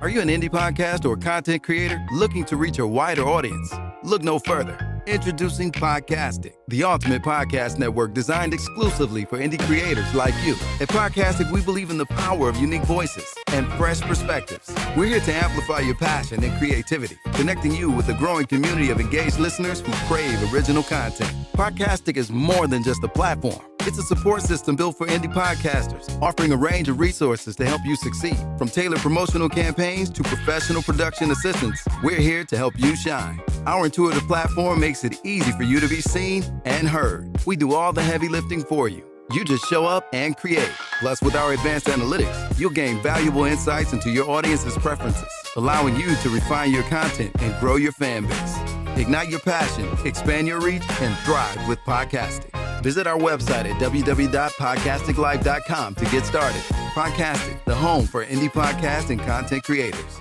Are you an indie podcast or content creator looking to reach a wider audience? Look no further. Introducing Podcastic, the ultimate podcast network designed exclusively for indie creators like you. At Podcastic, we believe in the power of unique voices and fresh perspectives. We're here to amplify your passion and creativity, connecting you with a growing community of engaged listeners who crave original content. Podcastic is more than just a platform. It's a support system built for indie podcasters, offering a range of resources to help you succeed. From tailored promotional campaigns to professional production assistance, we're here to help you shine. Our intuitive platform makes it easy for you to be seen and heard. We do all the heavy lifting for you. You just show up and create. Plus, with our advanced analytics, you'll gain valuable insights into your audience's preferences, allowing you to refine your content and grow your fan base. Ignite your passion, expand your reach, and thrive with Podcastic. Visit our website at www.podcasticlife.com to get started. Podcastic, the home for indie podcast and content creators.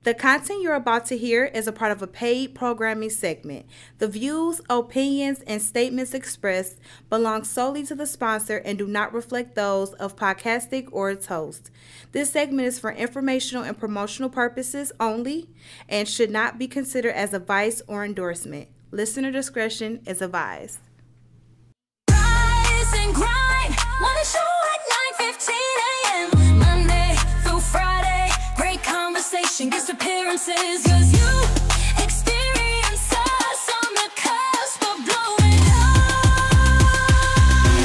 The content you're about to hear is a part of a paid programming segment. The views, opinions, and statements expressed belong solely to the sponsor and do not reflect those of Podcastic or its host. This segment is for informational and promotional purposes only and should not be considered as advice or endorsement. Listener discretion is advised. Rise and grind, wanna show at 9:15 a.m. Monday through Friday, great conversation, guest appearances, 'cause you experience us on the cusp of blowing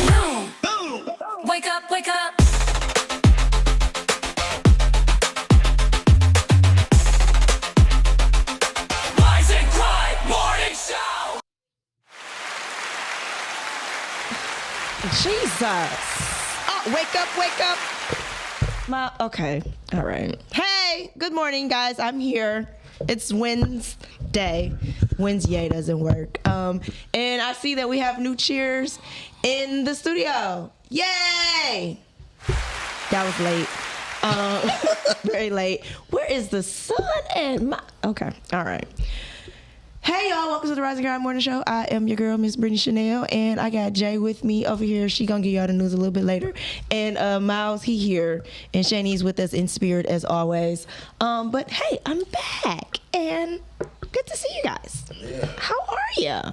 up. Boom. Wake up, wake up. Rise and grind, morning show. Jesus. Oh, wake up, wake up. Okay. All right. Hey, good morning, guys. I'm here. It's Wednesday. Wednesday doesn't work. And I see that we have new cheers in the studio. Yay! That was late. Very late. Where is the sun and my... Okay. All right. Hey y'all, welcome to the Rising Grind Morning Show. I am your girl, Miss Brittany Chanel, and I got Jay with me over here. She gonna give y'all the news a little bit later. And Miles, he here, and Shani's with us in spirit as always. But hey, I'm back, and good to see you guys. Yeah. How are ya?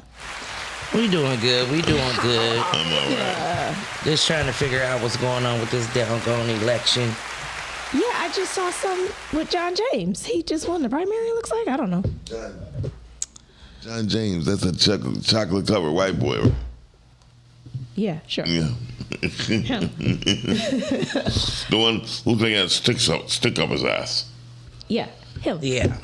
We doing good. I'm all right. Just trying to figure out what's going on with this doggone election. Yeah, I just saw some with John James. He just won the primary, looks like. I don't know. John James, that's a chocolate covered white boy. Yeah, sure. Yeah. The one who they got stick up his ass. Yeah, him. Yeah.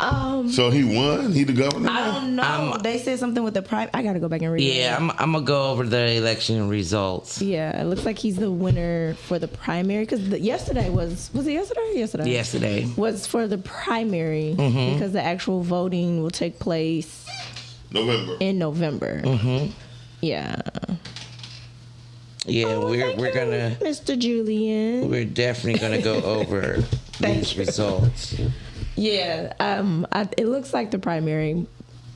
So he won? He the governor? I don't know. They said something with the prime. I gotta go back and read it. Yeah, I'm gonna go over the election results. Yeah, it looks like he's the winner for the primary because yesterday was it yesterday? Yesterday was for the primary because the actual voting will take place in November. Yeah. Yeah, we're gonna, Mr. Julian. We're definitely gonna go over these results. Yeah. It looks like the primary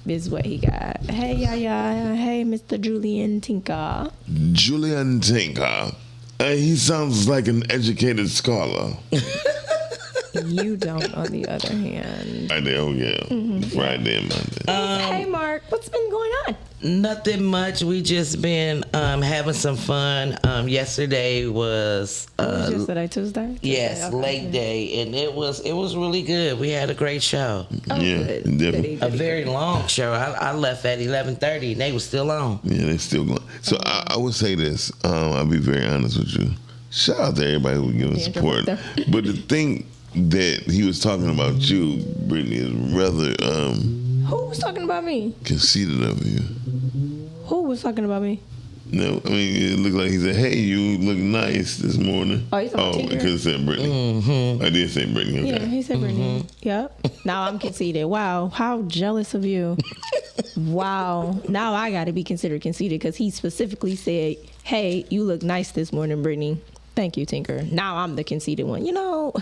is what he got. Hey, Yaya. Hey, Mr. Julian Tinker. Julian Tinker. He sounds like an educated scholar. You don't, on the other hand. Friday, oh yeah. Friday and Monday. Hey, Mark. What's been going on? Nothing much. We just been having some fun. Yesterday was yesterday, Tuesday? Yes, okay. late day, and it was really good. We had a great show. Oh, yeah, good. A very long show. I left at 11:30, and they were still on. Yeah, they still going. So I would say this. I'll be very honest with you. Shout out to everybody who give us support. But the thing that he was talking about you, Brittany, is rather who was talking about me? conceited of you. Who was talking about me? No, I mean it looked like he said, "Hey, you look nice this morning." Oh, he's talking about because it said Brittany. I did say Brittany. Okay. Yeah, he said Brittany. Yep. Now I'm conceited. Wow, how jealous of you. Wow. Now I got to be considered conceited because he specifically said, "Hey, you look nice this morning, Brittany." Thank you, Tinker. Now I'm the conceited one. You know,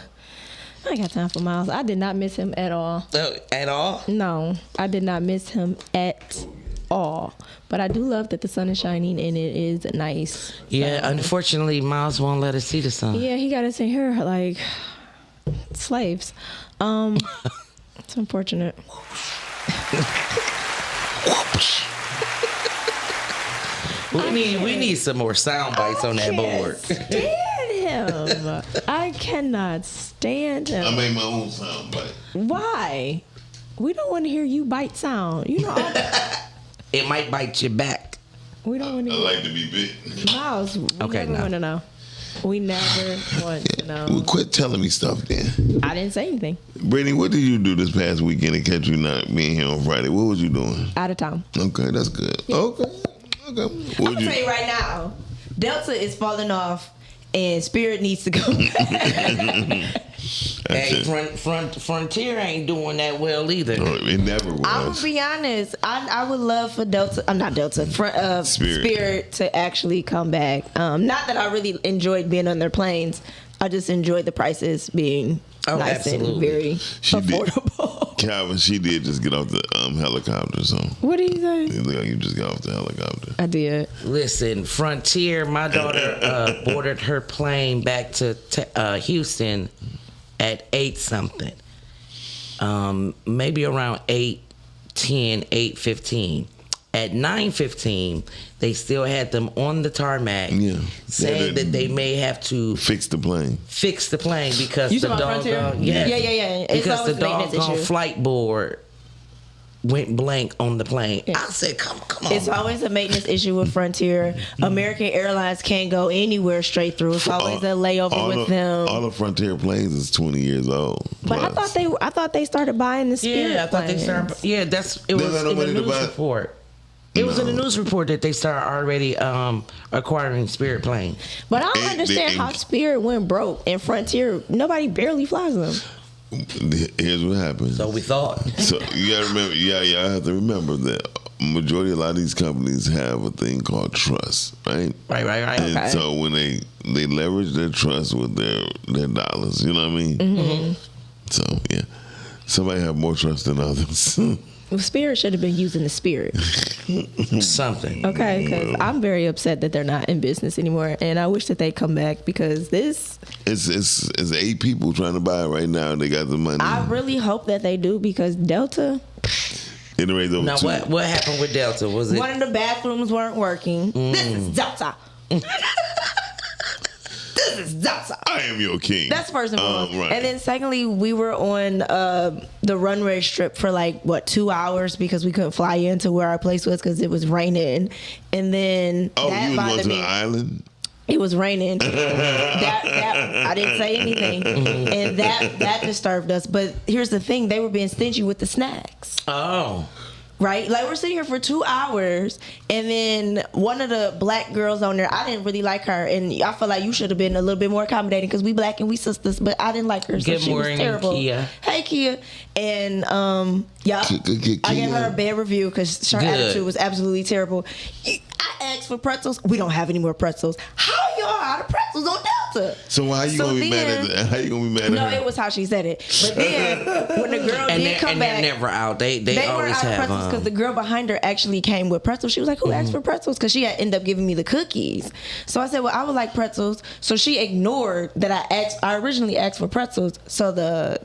I ain't got time for Miles. I did not miss him at all. At all? No, I did not miss him at all. But I do love that the sun is shining and it is nice. Yeah, unfortunately, Miles won't let us see the sun. Yeah, he got us in here like slaves. It's unfortunate. We need some more sound bites on that board. Stand him. I cannot stand him. I made my own sound bite. Why? We don't want to hear you bite sound. You know, It might bite you back. we don't want I to. like to be bit. Miles, we Okay, never no. want to know. We never want to know. Well, quit telling me stuff then. I didn't say anything. Brittany, what did you do this past weekend to catch you not being here on Friday? What was you doing? Out of town. Okay, that's good. Okay. What I'm would gonna tell you right now, Delta is falling off, and Spirit needs to go back. Hey, Frontier ain't doing that well either. It never was. I'm gonna be honest. I would love for Delta. I'm not Delta. Spirit to actually come back. Not that I really enjoyed being on their planes. I just enjoyed the prices being nice absolutely. and very She did. affordable. Calvin, she did just get off the helicopter, so What did he say? it look like you just got off the helicopter. I did. Listen, Frontier, my daughter boarded her plane back to Houston at 8-something. Maybe around 8:10, 8:15. At 9:15, they still had them on the tarmac, Yeah. saying that they may have to Fix the plane. fix the plane because You the talking about Frontier? doggone Yeah. It's because the always a maintenance doggone issue. flight board went blank on the plane. Yeah. I said, come on. It's always a maintenance issue with Frontier. American Airlines can't go anywhere straight through. It's always a layover with them. All the Frontier planes is 20 years old. But I plus. thought they started buying the Spirit Yeah, I thought they planes. started. Yeah, it was got no in the money to news buy it. report. It was in the news report that they started already acquiring Spirit plane. But I don't They- understand they- how Spirit went broke and Frontier. Nobody barely flies them. Here's what happens. So we thought. So you gotta remember, I have to remember that majority, a lot of these companies have a thing called trust, right? Right. And Okay. so when they leverage their trust with their dollars, you know what I mean? Mm-hmm. So yeah, somebody have more trust than others. Well, Spirit should have been using the Spirit. Something. Okay, because I'm very upset that they're not in business anymore, and I wish that they come back because this. It's 8 people trying to buy it right now. And they got the money. I really hope that they do because Delta. It raised over Now, 2. what happened with Delta? Was it? One of the bathrooms weren't working. This is Delta. This is Delta. I am your king. That's first and foremost. Right. And then secondly, we were on the runway strip for 2 hours because we couldn't fly into where our place was because it was raining. And then oh, that you was going bothered to me. the island? It was raining. that I didn't say anything, and that disturbed us. But here's the thing: they were being stingy with the snacks. Oh. Right? Like, we're sitting here for 2 hours, and then one of the black girls on there, I didn't really like her, and I feel like you should have been a little bit more accommodating because we black and we sisters, but I didn't like her, so Good she was morning, terrible. Kia. Hey, Kia. And, yeah, Kia. I gave her a bad review because her Good. attitude was absolutely terrible. I asked for pretzels. We don't have any more pretzels. How y'all out of pretzels on Delta? So how you So gonna be mad then- at that? How you gonna be mad at No, her? it was how she said it. But then when the girl And, did come back, they're never out. They they were always out of have. pretzels because the girl behind her actually came with pretzels. She was like, "Who asked for pretzels?" Because she had ended up giving me the cookies. So I said, "Well, I would like pretzels." So she ignored that I asked. I originally asked for pretzels. So the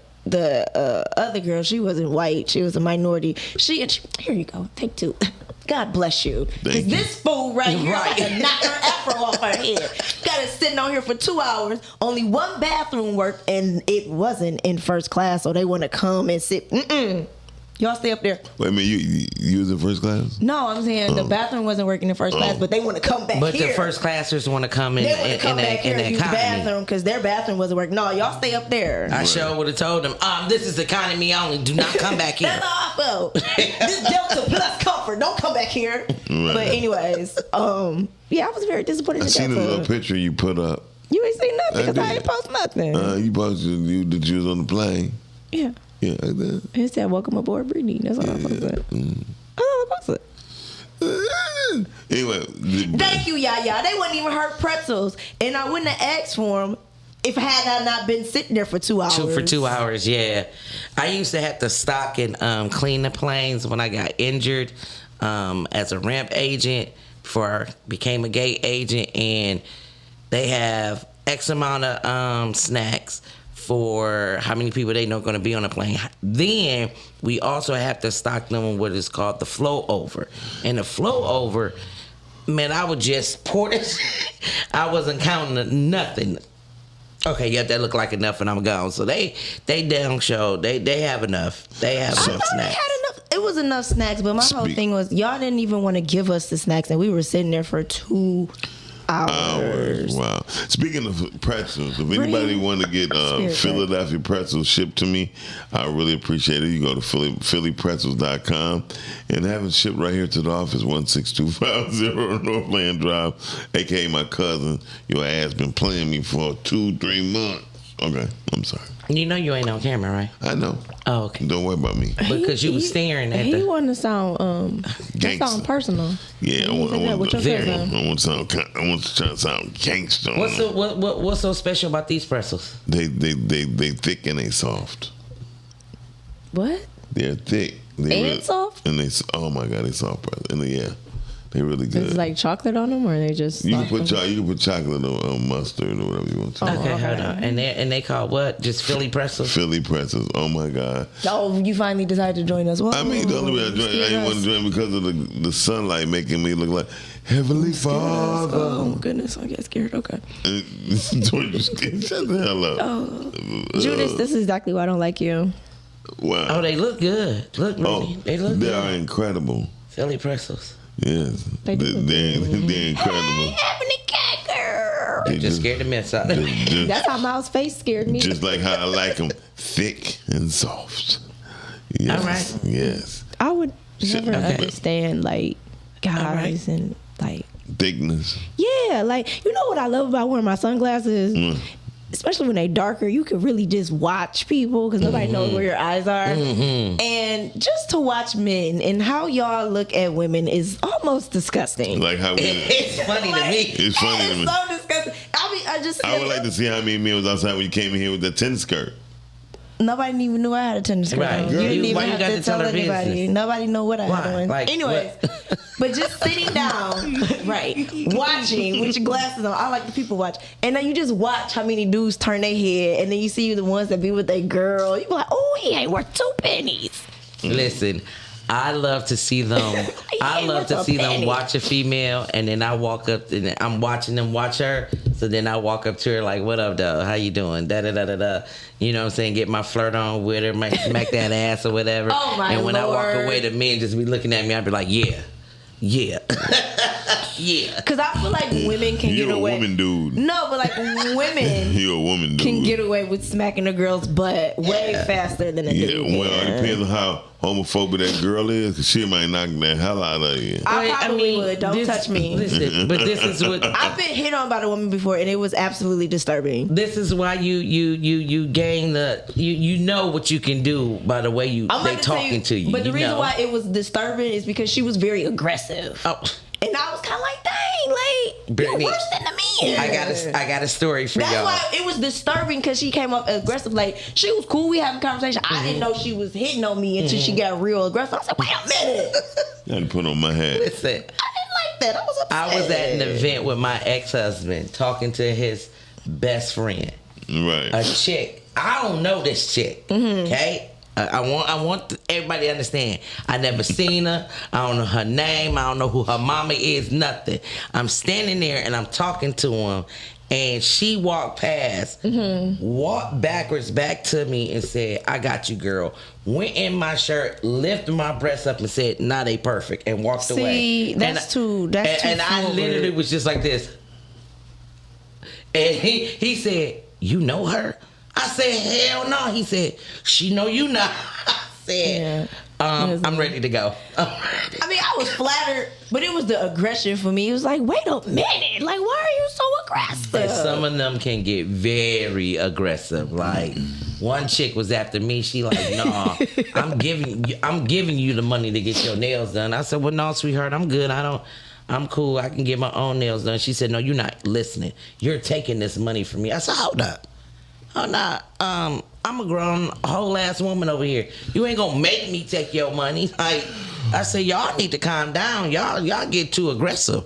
other girl, she wasn't white. She was a minority. She here you go, take 2. God bless you. Thank you. This fool right here, Right. I had to knock her afro off her head. Got her sitting on here for 2 hours. Only one bathroom worked, and it wasn't in first class. So they want to come and sit. Y'all stay up there. Wait a minute, you was in first class? No, I'm saying the bathroom wasn't working in first class, but they want to come back But here. the first classers want to come in they want to come back here and the use the economy. bathroom because their bathroom wasn't working. No, y'all stay up there. I sure would have told them, this is economy only. Do not come back here. That's how I felt. This Delta plus comfort. Don't come back here. Right. But anyways, yeah, I was very disappointed I in seen a little Delta. picture you put up. You ain't seen nothing I because I did. ain't post nothing. You posted that you was on the plane. Yeah. Yeah, like that. It said, "Welcome aboard, Brittany." That's all I posted. That's all I posted. Anyway, Thank you, Yaya. They wouldn't even hurt pretzels, and I wouldn't have asked for them if had I not been sitting there for 2 hours. For 2 hours, yeah. I used to have to stock and clean the planes when I got injured as a ramp agent before I became a gate agent, and they have X amount of snacks for how many people they know going to be on the plane. Then we also have to stock them on what is called the flow over. And the flow over, man, I would just pour this. I wasn't counting nothing. Okay, yeah, that look like enough, and I'm gone. So they down show. They have enough. They have some They snacks. had enough. It was enough snacks, but my whole thing was y'all didn't even want to give us the snacks, and we were sitting there for 2 hours. Wow. Speaking of pretzels, if anybody want to get Philadelphia pretzels shipped to me, I really appreciate it. You go to phillypretzels.com and have it shipped right here to the office, 16250 Northland Drive, a.k.a. my cousin. Your ass been playing me for 2-3 months. Okay, I'm sorry. You know you ain't on camera, right? I know. Oh, okay. Don't worry about me. Because you was staring at He the... wanted to sound that sound personal. Yeah, I want to sound gangster. What's so special about these pretzels? They thick and they soft. What? They're thick. Soft? And oh my God, they soft pretzels. And they're really good. Is it like chocolate on them, or they just? You can put chocolate or mustard or whatever you want to. Okay, hold on. And they call what? Just Philly pretzels? Philly pretzels. Oh my God. Oh, you finally decided to join us. Well, I mean, the only way I didn't want to join because of the sunlight making me look like Heavenly Father. Oh goodness, I get scared. Okay. Shut the hell up. Oh, Judas, this is exactly why I don't like you. Wow. Oh, they look good. Look, they look they good. are incredible. Philly pretzels. Yes, They're incredible. Having a cat girl. They just scared the mess out of me. That's how Miles' face scared me. Just like how I like them, thick and soft. Yes. All right. Yes. I would never Okay. understand like guys right. and like Thickness. yeah, like you know what I love about wearing my sunglasses. Especially when they darker, you can really just watch people because nobody knows where your eyes are. And just to watch men and how y'all look at women is almost disgusting. Like how we. It's funny to me. It's funny to me. It's so disgusting. I would like to see how many men was outside when you came in here with that tennis skirt. Nobody even knew I had a tennis skirt Right. on. Girl, You didn't even why you have got to to tell tell her anybody. business? Nobody know what I Why? had on. Like, anyways, but just sitting down, right, watching with your glasses on. I like the people watch. And then you just watch how many dudes turn their head, and then you see the ones that be with their girl. You be like, oh, he ain't worth 2 pennies. Listen, I love to see them. I love to see them watch a female, and then I walk up and I'm watching them watch her. So then I walk up to her like, "What up, though? How you doing?" Da da da da da. You know what I'm saying? Get my flirt on with her, smack that ass or whatever. Oh my And when I walk Lord. away, the men just be looking at me. I'd be like, "Yeah, yeah, yeah." Because I feel like women can You're get a away. woman, dude. No, but like women You're a woman, dude. can get away with smacking a girl's butt way faster than a Yeah, dude. well, it depends on how homophobic that girl is, because she might knock the hell out of you. I probably would. Don't touch me. Listen, but this is what I've been hit on by a woman before, and it was absolutely disturbing. this is why you gain the you know what you can do by the way they about to tell talking to you. But the you reason know. why it was disturbing is because she was very aggressive, Oh, and I was kind of like, "Dang, like Brittany, you're worse than the men." I got a story for That's y'all. why it was disturbing because she came up aggressive. Like she was cool, we having conversation. I didn't know she was hitting on me until she got real aggressive. I said, "Wait a minute, I had to put on my hat. Listen, I didn't like that. I was upset." I was at an event with my ex-husband talking to his best friend, Right. a chick. I don't know this chick. Okay. I want everybody to understand. I never seen her. I don't know her name. I don't know who her mama is. Nothing. I'm standing there and I'm talking to him, and she walked past, walked backwards back to me and said, "I got you, girl." Went in my shirt, lifted my breasts up and said, "Nah, they perfect," and walked away. See, that's too And I forward. literally was just like this. And he said, "You know her?" I said, "Hell no." He said, "She know you not." I said, "I'm ready to go." I mean, I was flattered, but it was the aggression for me. It was like, wait a minute, like, why are you so aggressive? And some of them can get very aggressive. Like one chick was after me. She like, "Nah, I'm giving you the money to get your nails done." I said, "Well, no, sweetheart, I'm good. I'm cool. I can get my own nails done." She said, "No, you're not listening. You're taking this money from me." I said, "Hold up. Oh, nah. I'm a grown whole ass woman over here. You ain't gonna make me take your money." Like I said, y'all need to calm down. Y'all get too aggressive.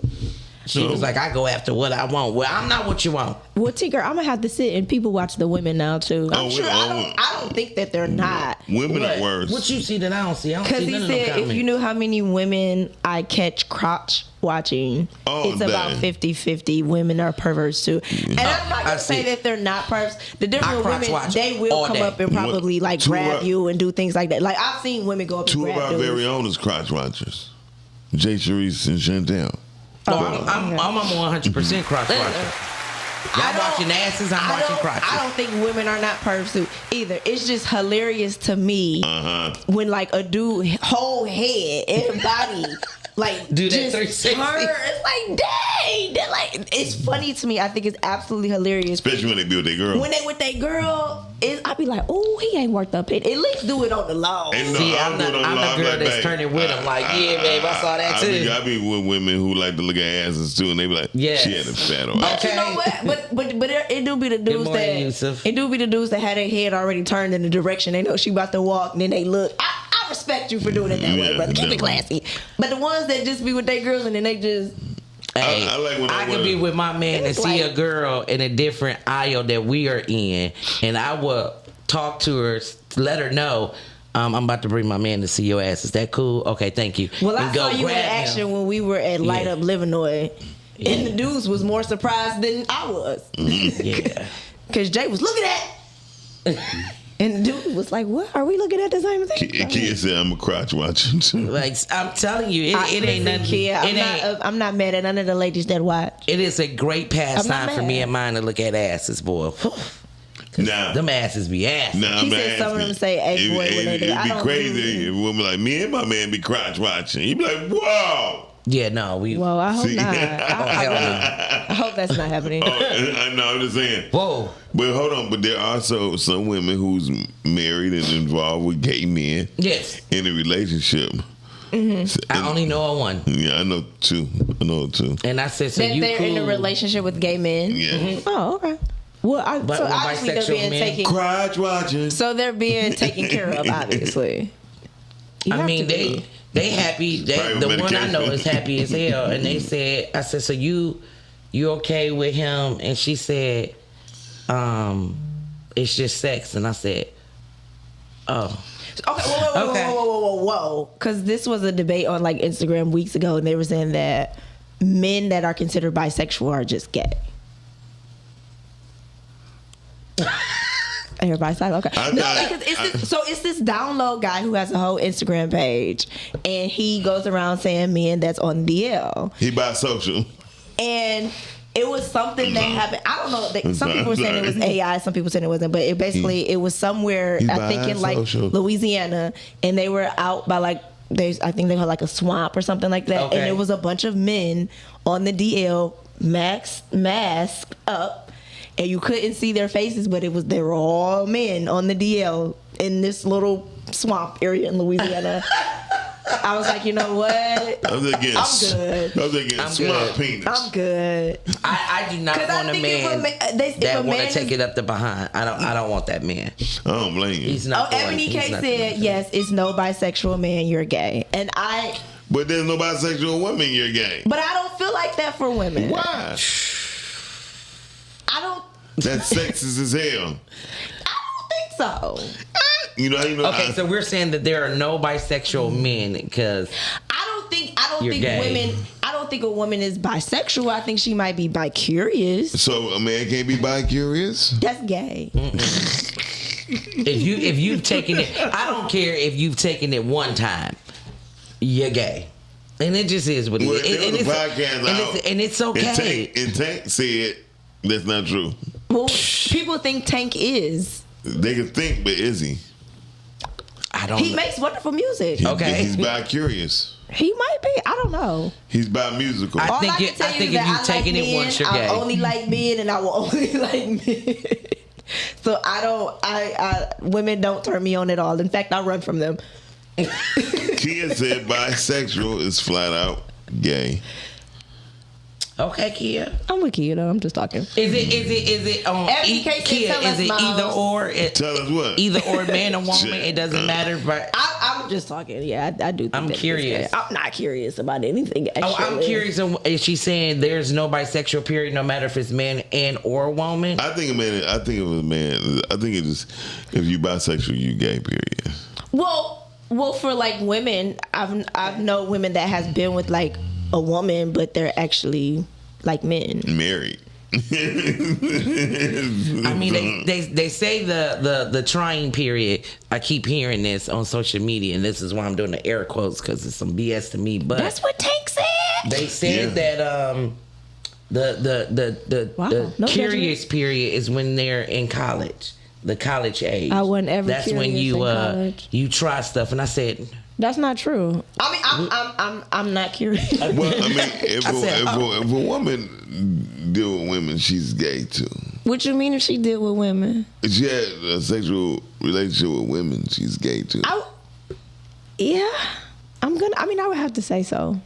She was like, I go after what I want. Well, I'm not what you want. Well, Tinker, I'm gonna have to sit and people watch the women now too. I'm sure. I don't think that they're not. Women are worse. What you see that I don't see? I don't Because see he none of them said, if comments. you knew how many women I catch crotch watching, it's about 50-50. Women are perverts too. And I'm not gonna say that they're not perverts. The different women, they will come up and probably like grab you and do things like that. Like I've seen women go up and Two grab of our dudes. very own is crotch watchers, Jay Charisse and Chantel. I'm a 100% crotch watcher. Y'all watching asses, I'm watching crotches. I don't think women are not perverts too either. It's just hilarious to me when like a dude whole head and body like do that just 360. turn. It's like dang, that like it's funny to me. I think it's absolutely hilarious, especially when they be with their girl. When they with their girl, I be like, oh, he ain't worth the penny. At least do it on the low. See, I'm the girl that's turning with him. Like, yeah, babe, I saw that too. I be with women who like to look at asses too, and they be like, yes. She had a fat on. But you know what? But it do be the dudes that had their head already turned in the direction they know she about to walk, and then they look. I respect you for doing it that way, brother. Keep it classy. But the ones that just be with their girls and then they just. Hey, I like when I could be with my man and see a girl in a different aisle that we are in, and I will talk to her, let her know. I'm about to bring my man to see your ass. Is that cool? Okay, thank you. Well, and I saw you in action when we were at Light Up Livernois, and the dudes was more surprised than I was. Yeah, because Jay was looking at. And the dude was like, "What? Are we looking at the same thing?" Kid said, "I'm a crotch watcher too." Like I'm telling you, it ain't nothing. Kid, I'm not mad at none of the ladies that watch. It is a great pastime for me and mine to look at asses, boy. Nah, them asses be ass. Nah, he said some of them say "Hey boy" when they do. It'd be crazy if a woman like me and my man be crotch watching. You'd be like, "Whoa." Yeah, no, we. Well, I hope not. I hope that's not happening. I know. I'm just saying. Whoa. But hold on. But there are also some women who's married and involved with gay men. Yes. In a relationship. Mm-hmm. I only know of one. Yeah, I know two. And I said, so that you they're cool. in a relationship with gay men. Yeah. Mm-hmm. Oh, okay. Well, so obviously they're being taken. Crotch watching. So they're being taken care of, obviously. I mean, they happy. The one I know is happy as hell. And they said, I said, so you okay with him? And she said, it's just sex. And I said, oh. Okay, whoa. Because this was a debate on like Instagram weeks ago, and they were saying that men that are considered bisexual are just gay. Everybody's like, okay. Because it's this download guy who has a whole Instagram page, and he goes around saying men that's on DL. He bisexual. And it was something that happened. I don't know. Some people were saying it was AI. Some people said it wasn't. But it was somewhere, I think in like Louisiana, and they were out by like, I think they had like a swamp or something like that. Okay. And it was a bunch of men on the DL, masked up. And you couldn't see their faces, but they were all men on the DL in this little swamp area in Louisiana. I was like, you know what? I'm good. Swamp penis. I'm good. I do not want a man that want to take it up the behind. I don't want that man. I don't blame you. He's not. Ebony K said, yes, it's no bisexual man, you're gay. And But there's no bisexual women, you're gay. But I don't feel like that for women. Why? That's sexist as hell. I don't think so. You know. Okay, so we're saying that there are no bisexual men because I don't think women. I don't think a woman is bisexual. I think she might be bi-curious. So a man can't be bi-curious? That's gay. If you've taken it, I don't care if you've taken it one time. You're gay. And it just is what it is. And it's okay. And Tank said that's not true. Well, people think Tank is. They can think, but is he? I don't. He makes wonderful music. He's bi-curious. He might be. I don't know. He's bi-musical. I think if you've taken it once, you're gay. I only like men, and I will only like men. So women don't turn me on at all. In fact, I run from them. Kia said bisexual is flat out gay. Okay, Kia. I'm with Kia though. I'm just talking. Is it on Kia? Is it either or? Tell us what. Either or, man or woman. It doesn't matter. But I'm I'm just talking. Yeah, I do. Think I'm that it's curious. gay. I'm not curious about anything. Actually. I'm curious. Is she saying there's no bisexual period, no matter if it's man and or woman? I think a man. I think of a man. I think it is if you bisexual, you gay. Period. Well, for like women, I've known women that has been with like a woman, but they're actually like men. Married. I mean, they say the trying period. I keep hearing this on social media, and this is why I'm doing the air quotes because it's some BS to me. But That's what Tank said. they said that the curious period is when they're in college, the college age. I wasn't ever That's when curious you in college. you try stuff, and I said. That's not true. I mean, I'm not curious. Well, I mean, if oh. a woman deal with women, she's gay too. What you mean if she did with women? If she had a sexual relationship with women, she's gay too. Yeah, I would have to say so.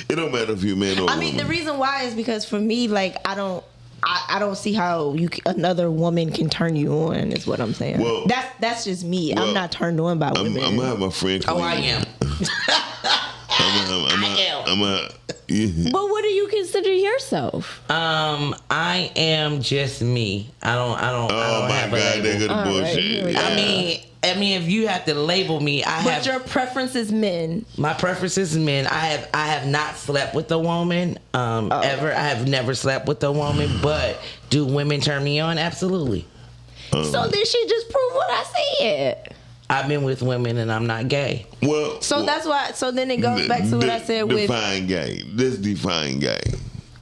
It don't matter if you're a man or a woman. I mean, the reason why is because for me, like, I don't see how another woman can turn you on. Is what I'm saying. Well, that's just me. well, I'm not turned on by women. I'm gonna have my friend. Oh, I am. Yeah. But what do you consider yourself? I am just me. I don't Oh my have a God, label. they good bullshit. right. Yeah. I mean, if you have to label me, But your preference is men. my preference is men. I have not slept with a woman ever. I have never slept with a woman. But do women turn me on? Absolutely. So then she just proved what I said. I've been with women and I'm not gay. Well, So that's why. So then it goes back to what I said with. define gay. Let's define gay.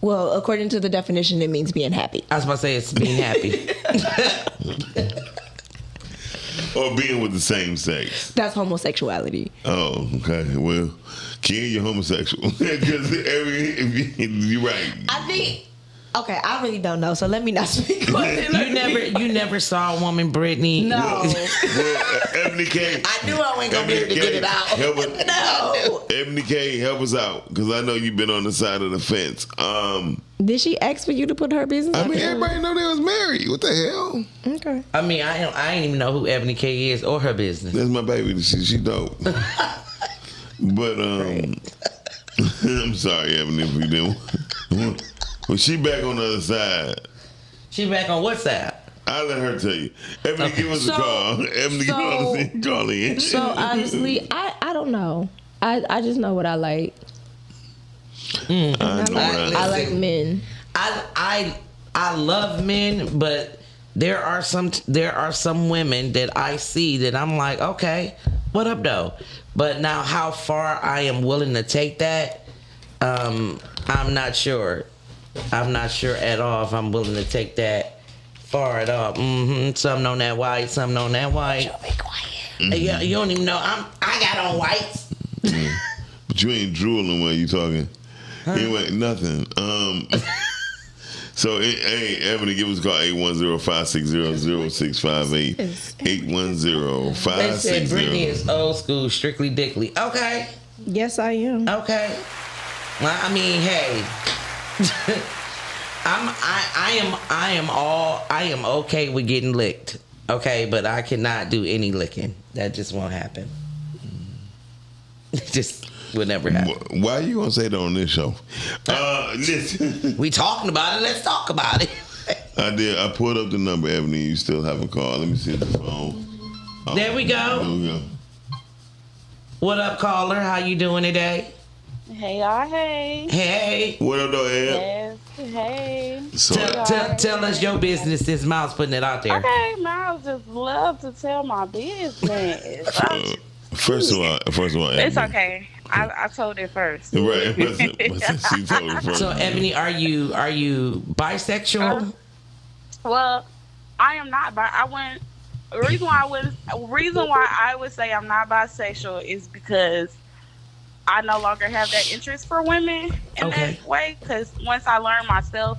Well, according to the definition, it means being happy. I was about to say it's being happy. Or being with the same sex. That's homosexuality. Oh, okay. Well, Ken, you're homosexual. Because you're right. I think. Okay, I really don't know. So let me not speak on it. You never saw a woman, Brittany. No. Well, Ebony K. I knew I wasn't gonna be able to get it out. No. Ebony K, help us out. Because I know you've been on the side of the fence. Did she ask for you to put her business I out mean, there? everybody know they was married. What the hell? Okay. I mean, I didn't even know who Ebony K is or her business. That's my baby. She dope. But I'm sorry, Ebony, if you didn't. Well, she back on the other side. She back on what side? I'll let her tell you. Ebony, give us a call. Ebony, give us a call in. So honestly, I don't know. I just know what I like. I know I like men. I love men, but there are some women that I see that I'm like, okay, what up though? But now how far I am willing to take that, I'm not sure. I'm not sure at all if I'm willing to take that far at all. Some on that white, some on that white. Be quiet. Yeah, you don't even know. I got on whites. But you ain't drooling when you talking. You ain't nothing. So, hey, Ebony, give us a call, 810-560-0658. 810-560. They said Brittany is old school, strictly dickly. Okay. Yes, I am. Okay. Well, I mean, hey. I am okay with getting licked. Okay, but I cannot do any licking. That just won't happen. It just will never happen. Why are you going to say that on this show? Listen. We talking about it. Let's talk about it. I did. I pulled up the number, Ebony. You still haven't called. Let me see the phone. There we go. There we go. What up, caller? How you doing today? Hey y'all, hey. Hey. What up, though, Eb? Yes, hey. So, Tell us your business since Miles putting it out there. Okay, Miles just love to tell my business. first of all, Ebony. It's okay. I told it first. Right. She told it first. So, Ebony, are you bisexual? Well, I am not. Reason why I would say I'm not bisexual is because I no longer have that interest for women in that way. Because once I learned myself,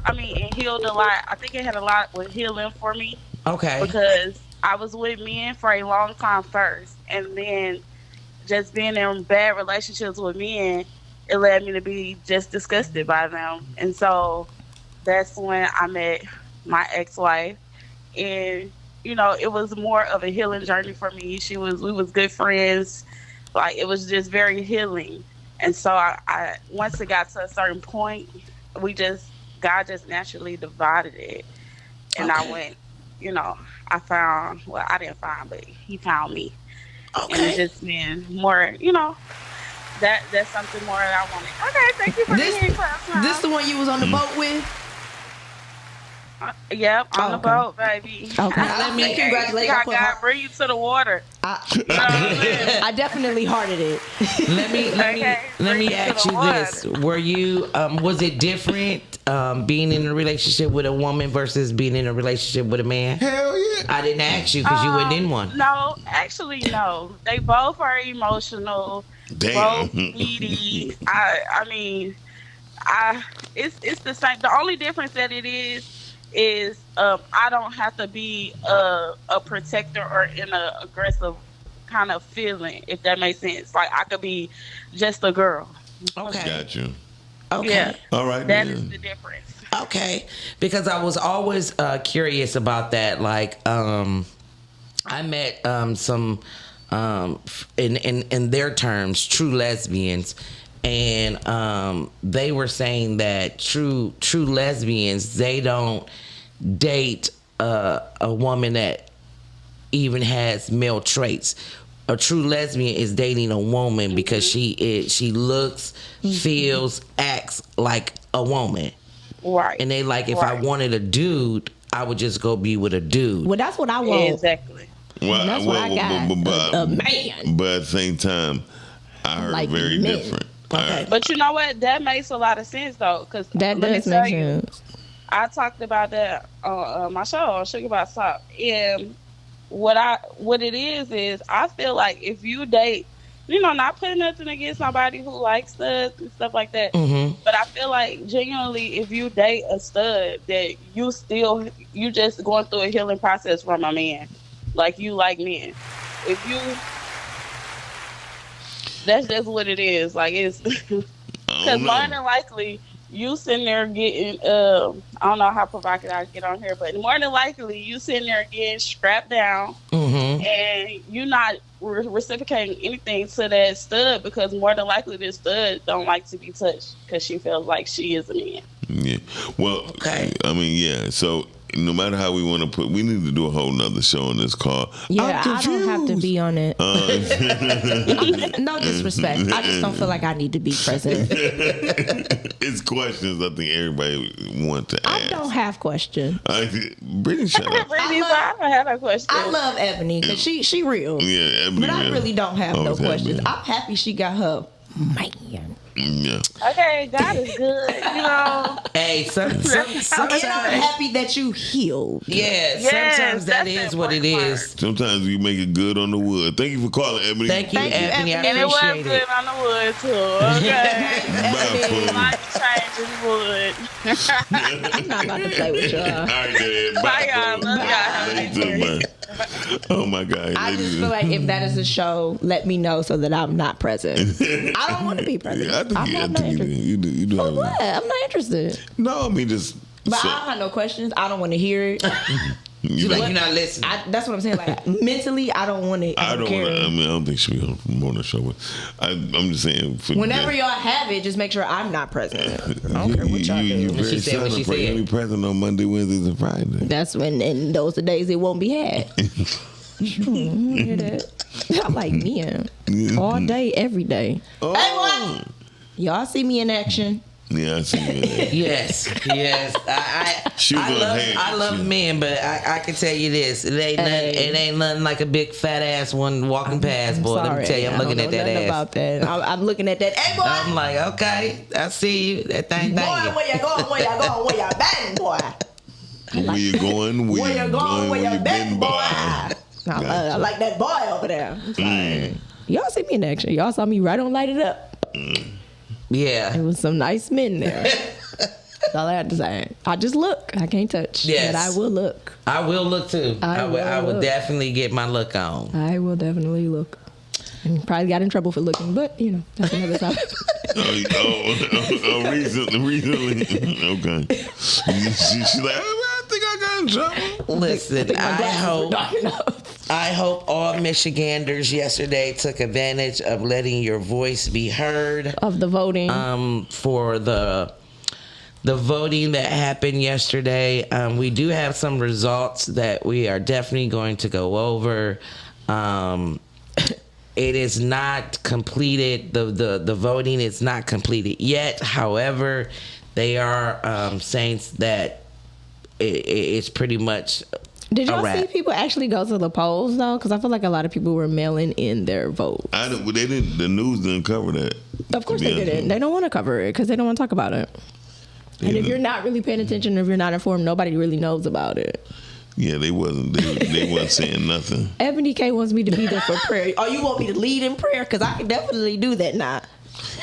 it healed a lot. I think it had a lot with healing for me. Okay. Because I was with men for a long time first, and then just being in bad relationships with men, it led me to be just disgusted by them. And so that's when I met my ex-wife, and you know, it was more of a healing journey for me. We was good friends. Like, it was just very healing. And so I once it got to a certain point, God just naturally divided it. And I went, you know, I didn't find, but he found me. Okay. And it's just been more, you know, that's something more that I wanted. Okay, thank you for the hearing class. This the one you was on the boat with? Yep, on the boat, baby. Okay. Let me congratulate. I got bring you to the water. I definitely hearted it. Let me ask you this: were you was it different being in a relationship with a woman versus being in a relationship with a man? Hell yeah. I didn't ask you because you weren't in one. No, actually, no. They both are emotional. Damn. Both needy. I mean, it's the same. The only difference that it is I don't have to be a protector or in an aggressive kind of feeling, if that makes sense. Like, I could be just a girl. Okay. Got you. Okay. Yeah. All right. That then. is the difference. Okay, because I was always curious about that. Like, I met some, in their terms, true lesbians, and they were saying that true lesbians, they don't date a woman that even has male traits. A true lesbian is dating a woman because she looks, feels, acts like a woman. Right. And they like, if I wanted a dude, I would just go be with a dude. Well, that's what I want. Exactly. Well, That's what I got. A man. But at the same time, I heard Like very men. different. Okay. But you know what? That makes a lot of sense, though. Because That does make sense. I talked about that on my show on Sugar by Salt, and what it is I feel like if you date, you know, not putting nothing against nobody who likes studs and stuff like that, but I feel like genuinely, if you date a stud, that you just going through a healing process from a man, like you like men. If you, that's just what it is. Like, it's because more than likely, you sitting there getting, I don't know how provocative I get on here, but more than likely, you sitting there getting strapped down, and you're not reciprocating anything to that stud, because more than likely, this stud don't like to be touched because she feels like she is a man. Yeah. Well, Okay. I mean, yeah. So no matter how we want to we need to do a whole nother show on this call. Yeah, I don't have to be on it. No disrespect. I just don't feel like I need to be present. It's questions I think everybody want to I ask. don't have questions. Brittany, shut up. Brittany, I don't have a question. I love Ebony because she real. Yeah, Ebony, But I really don't have no Always have questions. been. I'm happy she got her man. Yeah. Okay, God is good, you know. Hey, sometimes, And I'm happy that you healed. yeah, Yes, sometimes that that's is the what it important is. Sometimes you make it good on the wood. Thank you for calling, Ebony. Thank you, Anthony. I And it was appreciate good it. on the wood too. Okay. Bye, fool. Life changes wood. I'm not about to play with All y'all. right, then. Bye, y'all. fool. Love y'all. Have a Love you too, man. Oh my God. I ladies just and- feel like if that is a show, let me know so that I'm not present. I don't want to be present. Yeah, I think, I'm I not think interested. you do have What? I'm not interested. No, I mean just. But I don't have no questions. I don't want to hear it. You like you're not listening. That's what I'm saying. Like mentally, I don't want to. I don't care. wanna, I mean, I don't think she'll be on the show. But I'm just saying. For Whenever y'all have it, just make sure I'm not present. I don't care what y'all You do. very she said what she silent. said. You'll be present on Monday, Wednesdays, and Friday. That's when, and those are days it won't be had. Hear that? I'm like, man, all day, every day. Oh. Hey, what? Y'all see me in action. Yeah, I see that. Yes. She was on hand. I love men, but I can tell you this: it ain't nothing like a big fat ass one walking past, boy. Let me tell you, I'm looking at that ass. About that. I'm looking at that. Hey, boy. I'm like, okay, I see you. That thing, Boy, thank you. where you going? Where you going? Where you been, boy? Where you going? Where you going? Where you been, boy? I Gotcha. like that boy over there. I'm sorry. Y'all see me in action. Y'all saw me right on Light It Up. Yeah. There was some nice men there. That's all I had to say. I just look. I can't touch. Yes. But I will look. I will look too. I I would will. definitely get my look on. I will definitely look. And probably got in trouble for looking, but you know, that's another topic. Recently. Okay. She's like, think I got in trouble. Listen, I hope all Michiganders yesterday took advantage of letting your voice be heard. Of the voting. For the voting that happened yesterday. We do have some results that we are definitely going to go over. It is not completed. The voting is not completed yet. However, they are saying that it's pretty much Did a y'all wrap. see people actually go to the polls though? Because I feel like a lot of people were mailing in their vote. They didn't. The news didn't cover that. Of course To be they honest. didn't. They don't want to cover it because they don't want to talk about it. And if you're not really paying attention, if you're not informed, nobody really knows about it. Yeah, they wasn't. They wasn't saying nothing. Ebony K wants me to be there for prayer. Oh, you want me to lead in prayer? Because I can definitely do that now.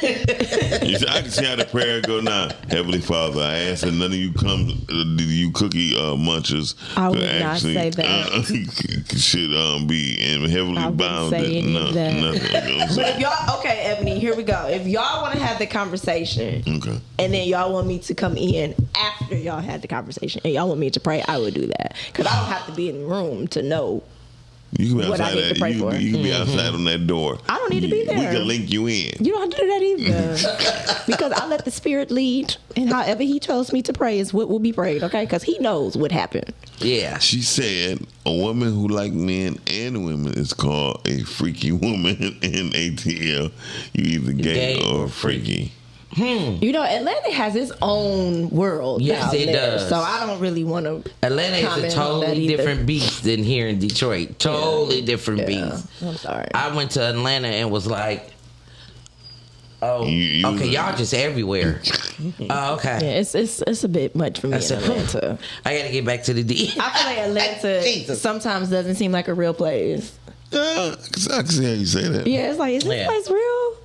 I can see how the prayer go now. Heavenly Father, I ask that none of you cookie munchers I would could not say that. should be in heavily I wouldn't bound. say any of that. Nothing. But if y'all, okay, Ebony, here we go. If y'all want to have the conversation, Okay. and then y'all want me to come in after y'all had the conversation, and y'all want me to pray, I would do that. Because I don't have to be in the room to know. You can be What I outside need to that. pray You for. can be outside on that door. I don't need to be there. We can link you in. You don't have to do that either. Because I let the Spirit lead, and however He tells me to pray is what will be prayed, okay? Because He knows what happened. Yeah. She said a woman who like men and women is called a freaky woman in ATL. You either gay or freaky. You know, Atlanta has its own world. Yes, down it there, does. So I don't really want to. Atlanta is a comment on that totally either. different beast than here in Detroit. Totally different beast. I'm sorry. I went to Atlanta and was like, oh, You- okay, y'all just everywhere. Oh, okay. Yeah, it's a bit much for me I in said, Atlanta. I gotta get back to the D. I feel like Atlanta Jesus. sometimes doesn't seem like a real place. I can see how you say that. Yeah, it's like, is this Yeah. place real?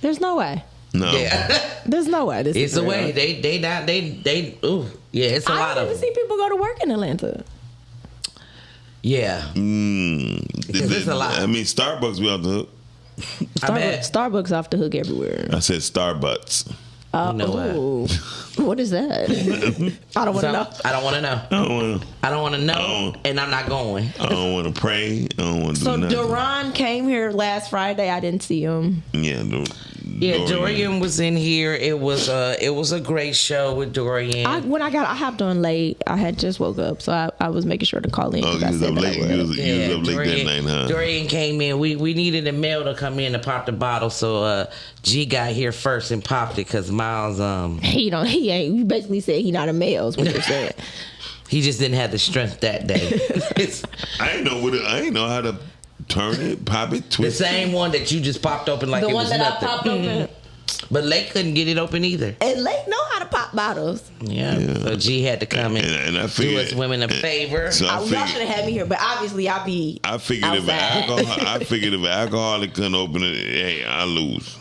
There's no way. No. Yeah, There's no way this it's is a real. way. They. Ooh, yeah, it's a I lot don't of even them. see people go to work in Atlanta. Yeah, because it's a lot. I mean, Starbucks we off the hook. I bet. Starbucks off the hook everywhere. I said Starbucks. You know what? Oh, what is that? I don't want to know. I don't want to know. I don't want to know, and I'm not going. I don't want to pray. I don't want to So do nothing. Duran came here last Friday. I didn't see him. Yeah, Yeah, Dorian was in here. It was a great show with Dorian. I hopped on late. I had just woke up, so I was making sure to call in. Oh, 'cause you I was said up that I late. would. You was up late that night, huh? Dorian came in. We needed a male to come in to pop the bottle, so G got here first and popped it because Miles He ain't. You basically said he not a male. Is what you're saying. he just didn't have the strength that day. It's I ain't know how to turn it, pop it, the twist it. same one that you just popped open like The it one was that nothing. I popped open. But Lake couldn't get it open either. And Lake know how to pop bottles. Yeah. So G had to come in And I do figured us women a favor. So I Y'all should figured, have had me here, but obviously I'll be. I figured if an outside. alcoholic couldn't open it, hey, I lose.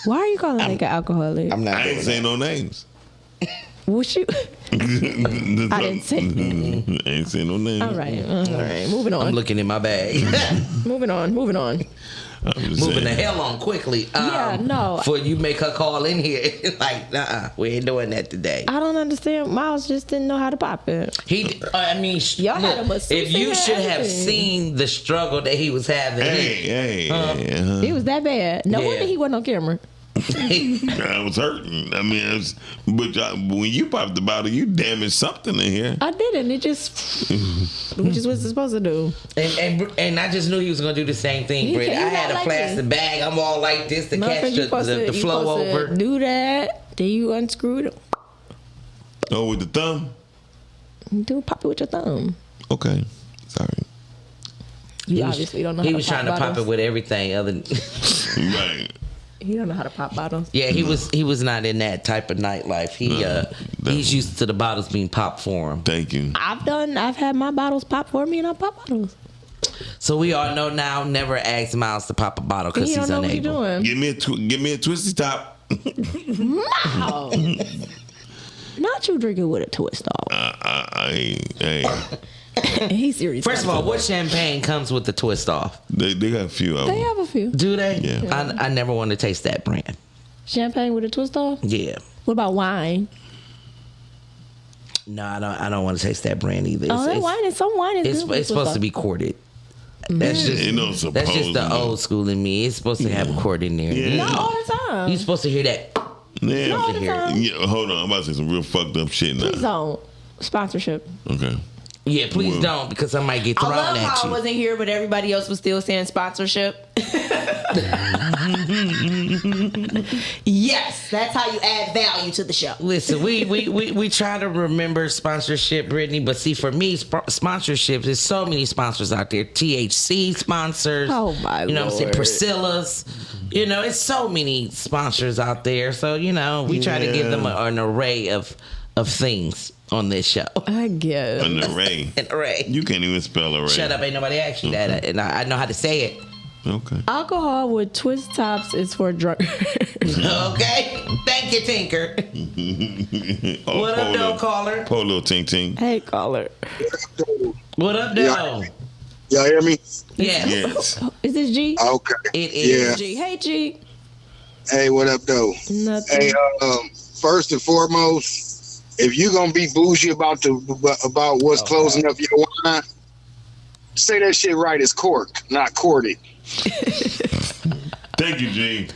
Why are you calling Lake an alcoholic? I'm not I doing ain't that. saying no names. What you? I didn't say. ain't saying no names. All right. Moving I'm on. looking in my bag. Moving on. I'm just Moving the saying. hell on quickly. Yeah, no. For you make her call in here. Like, we ain't doing that today. I don't understand. Miles just didn't know how to pop it. I mean, Y'all had a masseuse if you and should have everything. seen the struggle that he was having. Hey, It was that bad. No Yeah. wonder he wasn't on camera. I was hurting. I mean, but when you popped the bottle, you damaged something in here. I didn't. It just, which is what it's supposed to do. And I just knew he was gonna do the same thing, He Britt. I can't- had a like plastic me. bag. I'm all like this to No, catch 'cause you supposed the you flow supposed to over. Do that. Then you unscrew it. Oh, with the thumb? Do pop it with your thumb. Okay. Sorry. You obviously don't know how He to was pop trying to pop bottles. it with everything other than Right. He don't know how to pop bottles. yeah, he was not in that type of nightlife. He's used to the bottles being popped for him. Thank you. I've had my bottles pop for me, and I pop bottles. So we all know now. Never ask Miles to pop a bottle because He he's don't know what unable. you're doing. Give me a twisty top. Wow. Not you drinking with a twist off. Hey, He's serious. First of all, what champagne comes with the twist off? they got a few of They them. have a few. Do they? Yeah. I never want to taste that brand. Champagne with a twist off? Yeah. What about wine? No, I don't want to taste that brand either. Oh, that wine is some wine is good. It's supposed to be quarted. That's just that's just the old school in me. It's supposed to have a quart in there. Yeah. Not all the time. You're supposed to hear that. Yeah, Not all the time. yeah, hold on. I'm about to say some real fucked up shit now. Please don't. Sponsorship. Okay. Yeah, please don't, because I might get I thrown love at how I you. wasn't here, but everybody else was still saying sponsorship. Yes, that's how you add value to the show. Listen, we try to remember sponsorship, Brittany, but see, for me, sponsorships, there's so many sponsors out there. THC sponsors. Oh, my You know what I'm saying? Lord. Priscilla's. You know, it's so many sponsors out there. So, you know, we try to give them an array of things on this show. I guess. An array. An array. You can't even spell array. Shut up, ain't nobody asked you that. And I know how to say it. Okay. Alcohol with twist tops is for drunk. Okay? Thank you, Tinker. What up, though, caller? Polo Ting Ting. Hey, caller. What up, though? Y'all hear me? Yes. Yes. Is this G? Okay. It is. Yeah. G. Hey, G. Hey, what up, though? Nothing. Hey, first and foremost, if you're gonna be bougie about what's closing up your wine, say that shit right. It's corked, not courted. Thank you, G.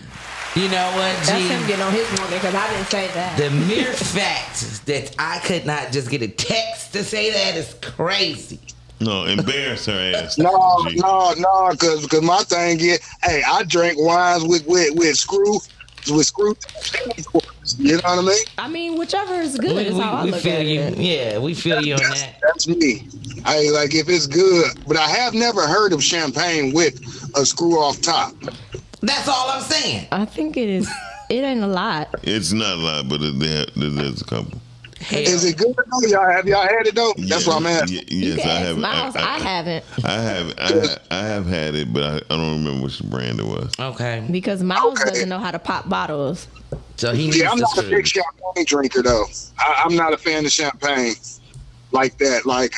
You know what, G? That's him getting on his woman because I didn't say that. The mere fact that I could not just get a text to say that is crazy. No, embarrass her ass. No, G. because my thing is, hey, I drink wines with screw. You know what I mean? I mean, whichever is good is how I we look feel at you. it. Yeah, we feel you on that. That's me. I like if it's good, but I have never heard of champagne with a screw off top. That's all I'm saying. I think it is. It ain't a lot. It's not a lot, but there's a couple. Hell, Is it good though? Have y'all had it though? That's what I'm asking. Yes, I ask have. Miles. I haven't I have had it, but I don't remember which brand it was. okay. because Miles Okay. doesn't know how to pop bottles. So he needs Yeah, I'm to not a big screw. champagne drinker though. I'm not a fan of champagne like that. Like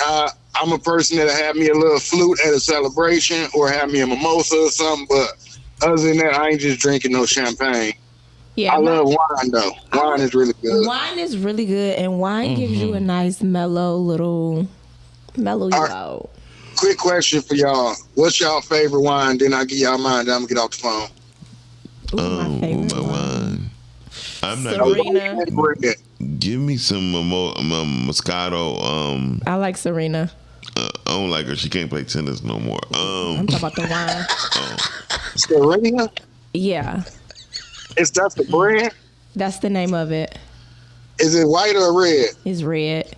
I'm a person that'll have me a little flute at a celebration or have me a mimosa or something. But other than that, I ain't just drinking no champagne. Yeah, I love wine though. Wine is really good. wine is really good, and wine gives you a nice mellow you All right. out. Quick question for y'all: what's y'all favorite wine? Then I give y'all mine. Then I'm gonna get off the phone. Ooh, my favorite my wine. wine. I'm not Serena. gonna give me some Moscato. I like Serena. I don't like her. She can't play tennis no more. I'm talking about the wine. Serena? Yeah, That's the brand? that's the name of it. Is it white or red? It's red.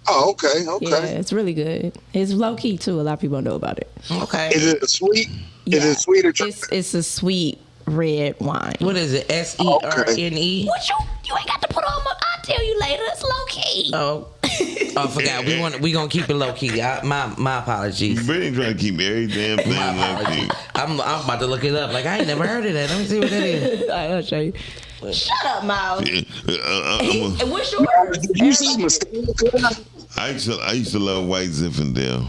Oh, okay, okay. Yeah, it's really good. It's low key too. A lot of people don't know about it. Okay. Is it a sweet? Is Yeah. it sweet or It's a sweet red wine. What is it? SERNE? What you ain't got to put on. I'll tell you later. It's low key. Oh, I forgot. We gonna keep it low key. My apologies. Brittany trying to keep every damn thing My low key. apologies. I'm about to look it up. Like I ain't never heard of that. Let me see what that is. I'll show you. Shut up, Miles. I'm And what's yours? did you see Moscato? I used to love White Zinfandel,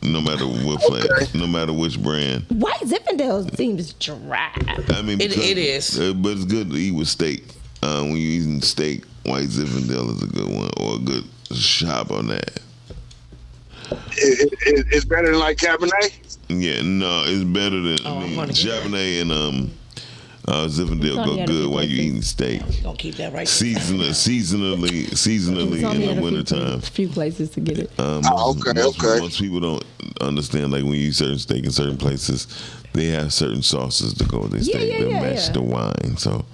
no matter what flavor, no matter which brand. White Zinfandel seems dry. I mean, It is. but it's good to eat with steak. When you're eating steak, White Zinfandel is a good one, or a good shop on that. It's better than like Cabernet? Yeah, no, it's better than Chardonnay and Zinfandel only go had a few good while you places. eating steak. Gonna keep that right. Seasonally It's only in at the a wintertime. few places to get it. Most people don't understand, like when you eat certain steak in certain places, they have certain sauces to go with their steak that match the wine. So,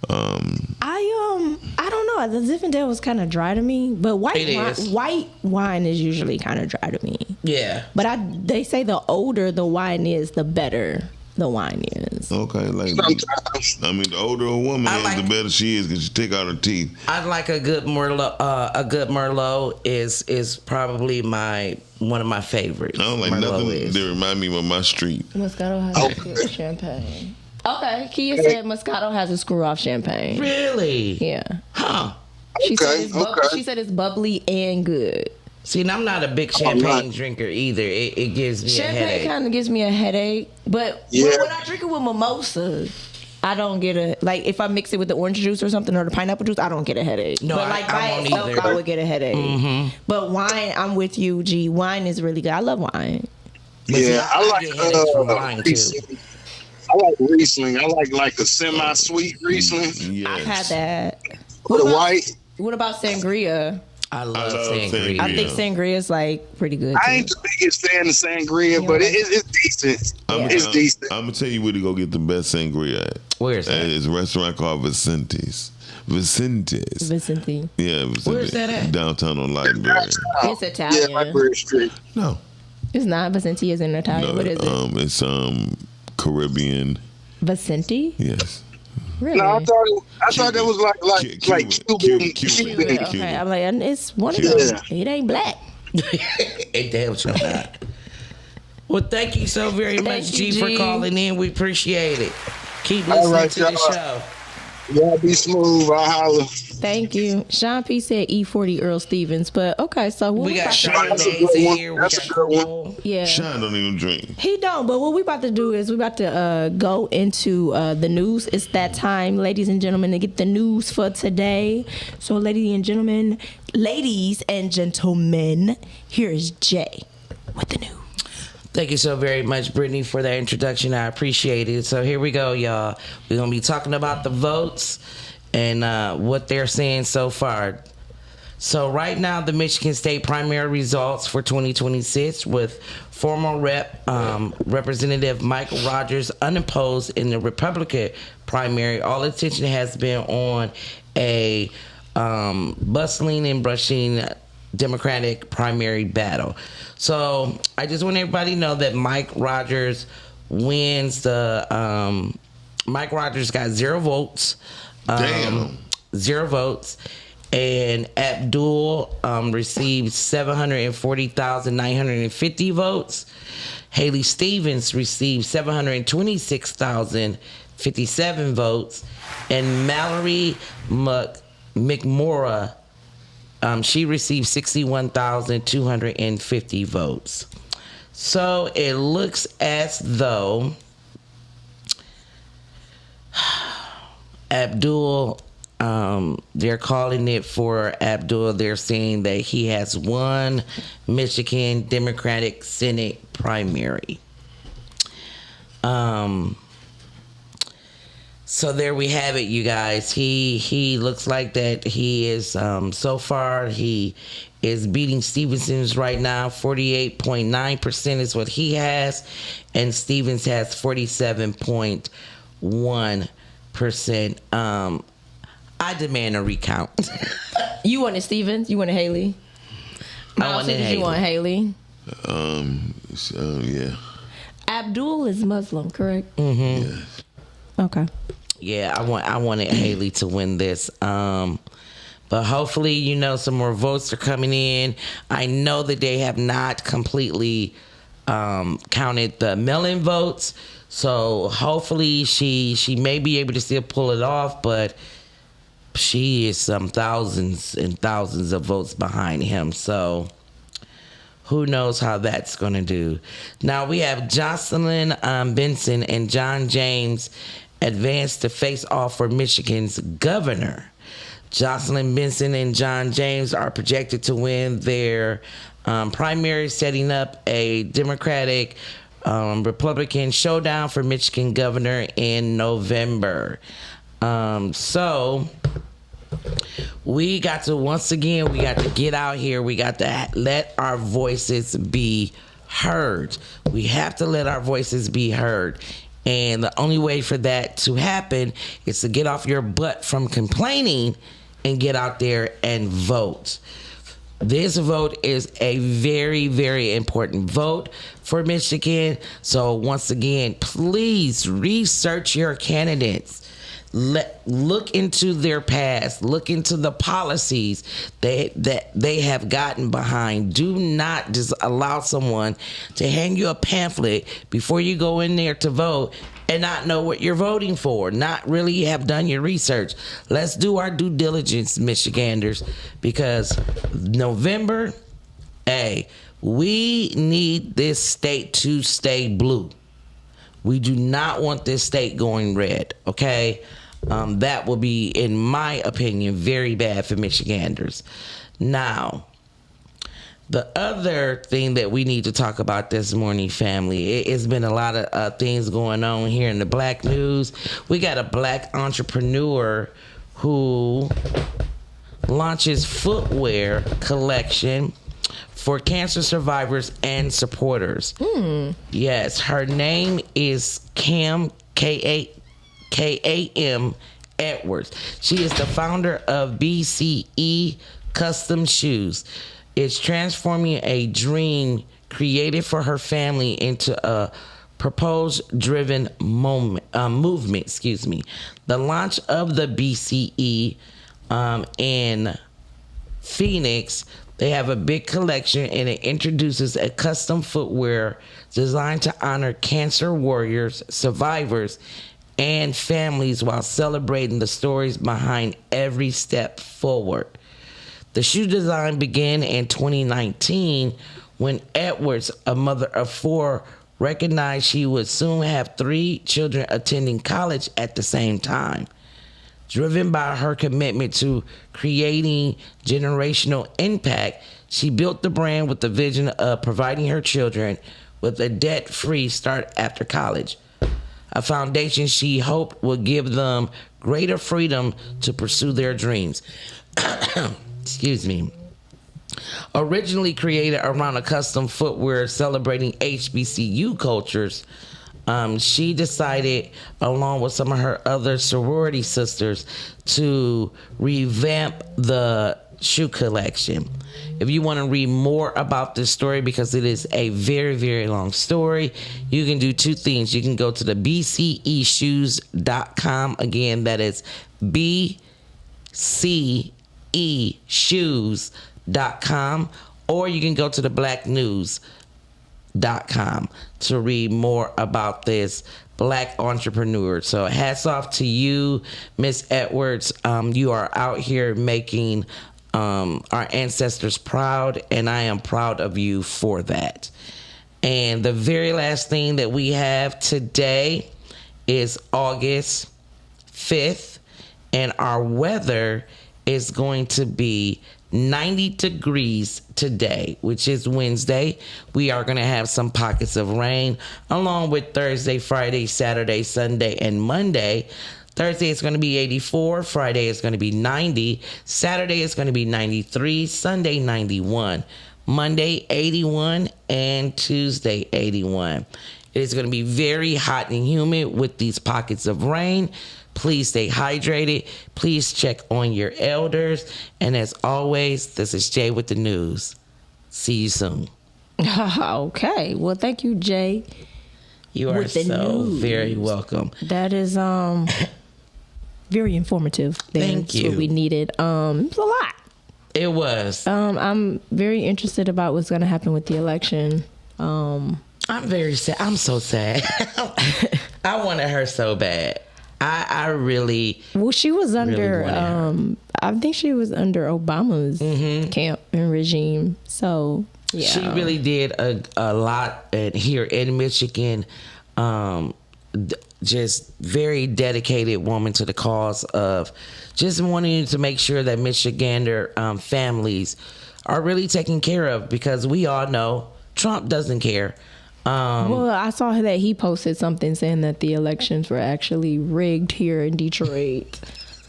I don't know. The Zinfandel was kind of dry to me, but It is. white wine is usually kind of dry to me. Yeah. But they say the older the wine is, the better the wine is. okay, like Sometimes. I mean, the older a woman I is, like- the better she is because she take out her teeth. I like a good Merlot. A good Merlot is probably one of my favorites. I don't like Merlot nothing is. that remind me of my street. Moscato has a good champagne. Okay, Kia said Moscato has a screw off champagne. Really? Yeah. Huh. She said Okay, it's okay. She said it's bubbly and good. See, and I'm not a big champagne drinker either. It gives me a Champagne headache. kind of gives me a headache, but Yeah. when I drink it with mimosa, I don't get a, like, if I mix it with the orange juice or something or the pineapple juice, I don't get a headache. No, but like I by won't itself, either. I would get a headache. But wine, I'm with you, G. Wine is really good. I love wine. But see, Yeah, I get headaches from wine too. Riesling. I like Riesling. I like a semi-sweet Riesling. Yes. I've had that. With the white. What about sangria? I love love sangria. I think sangria is like pretty good. I ain't Too. the biggest fan of sangria, but it's decent. It's decent. I'm gonna tell you where to go get the best sangria at. Where's that? It's a restaurant called Vicente's. Vicente's. Vicente. Yeah, Vicente. Where's that at? Downtown on Lightberry. It's Italian. Yeah, Library Street. No, It's not Vicente. Is in Italian. no, What is it? it's Caribbean. Vicente. Yes. Really? No, I thought that was like Cuban. Cuban. Okay, I'm like, it's one of Cuban. them. It ain't black. It damn sure not. Well, thank you so very much, you, G, for G. calling in. We appreciate it. Keep All listening right, to the y'all. show. Y'all be smooth. I holler. Thank you. Sean P said E40 Earl Stevens, but okay, so what We got about to- Sean That's a Days good in one. here. We That's got a good one. Cole. Yeah. Sean don't even drink. He don't, but what we about to do is we about to go into the news. It's that time, ladies and gentlemen, to get the news for today. So, ladies and gentlemen, here is Jay with the news. Thank you so very much, Brittany, for that introduction. I appreciate it. So here we go, y'all. We're going to be talking about the votes and what they're saying so far. So right now, the Michigan State primary results for 2026 with former Representative Michael Rogers unopposed in the Republican primary. All attention has been on a bustling and brushing Democratic primary battle. So I just want everybody to know that Mike Rogers wins the. Mike Rogers got 0 votes. Damn. 0 votes. And Abdul received 740,950 votes. Haley Stevens received 726,057 votes. And Mallory McMorra, she received 61,250 votes. So it looks as though Abdul, they're calling it for Abdul. They're saying that he has won Michigan Democratic Senate primary. So there we have it, you guys. He looks like that he is so far he is beating Stevenson's right now. 48.9% is what he has, and Stevens has 47.1%. I demand a recount. You wanted Stevens? You wanted Haley? I wanted Haley. You want Haley? Yeah. Abdul is Muslim, correct? Mm-hmm. Yes. Okay. Yeah, I wanted Haley to win this. But hopefully, some more votes are coming in. I know that they have not completely counted the mail-in votes. So hopefully she may be able to still pull it off, but she is some thousands and thousands of votes behind him. So who knows how that's going to do. Now we have Jocelyn Benson and John James advanced to face off for Michigan's governor. Jocelyn Benson and John James are projected to win their primary, setting up a Democratic Republican showdown for Michigan governor in November. So we got to get out here. We got to let our voices be heard. We have to let our voices be heard. And the only way for that to happen is to get off your butt from complaining and get out there and vote. This vote is a very, very important vote for Michigan. So once again, please research your candidates. Look into their past. Look into the policies that they have gotten behind. Do not just allow someone to hand you a pamphlet before you go in there to vote and not know what you're voting for, not really have done your research. Let's do our due diligence, Michiganders, because November, we need this state to stay blue. We do not want this state going red, okay? That will be, in my opinion, very bad for Michiganders. Now, the other thing that we need to talk about this morning, family, it's been a lot of things going on here in the black news. We got a black entrepreneur who launches footwear collection for cancer survivors and supporters. Yes, her name is Kam, K-A-M Edwards. She is the founder of BCE Custom Shoes. It's transforming a dream created for her family into a purpose-driven movement. The launch of the BCE in Phoenix, they have a big collection, and it introduces a custom footwear designed to honor cancer warriors, survivors, and families while celebrating the stories behind every step forward. The shoe design began in 2019 when Edwards, a mother of 4, recognized she would soon have 3 children attending college at the same time. Driven by her commitment to creating generational impact, she built the brand with the vision of providing her children with a debt-free start after college, a foundation she hoped would give them greater freedom to pursue their dreams. Excuse me. Originally created around a custom footwear celebrating HBCU cultures, she decided, along with some of her other sorority sisters, to revamp the shoe collection. If you want to read more about this story, because it is a very, very long story, you can do 2 things. You can go to the bceshoes.com. Again, that is bceshoes.com, or you can go to the blacknews.com to read more about this black entrepreneur. So hats off to you, Miss Edwards. You are out here making our ancestors proud, and I am proud of you for that. And the very last thing that we have today is August 5th, and our weather is going to be 90 degrees today, which is Wednesday. We are going to have some pockets of rain, along with Thursday, Friday, Saturday, Sunday, and Monday. Thursday is going to be 84. Friday is going to be 90. Saturday is going to be 93. Sunday, 91. Monday, 81. And Tuesday, 81. It is going to be very hot and humid with these pockets of rain. Please stay hydrated. Please check on your elders. And as always, this is Jay with the news. See you soon. Okay. Well, thank you, Jay. You are so very welcome. That is very informative. Thank you. That's what we needed. It was a lot. It was. I'm very interested about what's going to happen with the election. I'm very sad. I'm so sad. I wanted her so bad. I really. Well, she was under. Really I think she was under Obama's camp and regime. So yeah, she really did a lot here in Michigan. Just very dedicated woman to the cause of just wanting to make sure that Michigander families are really taken care of, because we all know Trump doesn't care. Well, I saw that he posted something saying that the elections were actually rigged here in Detroit.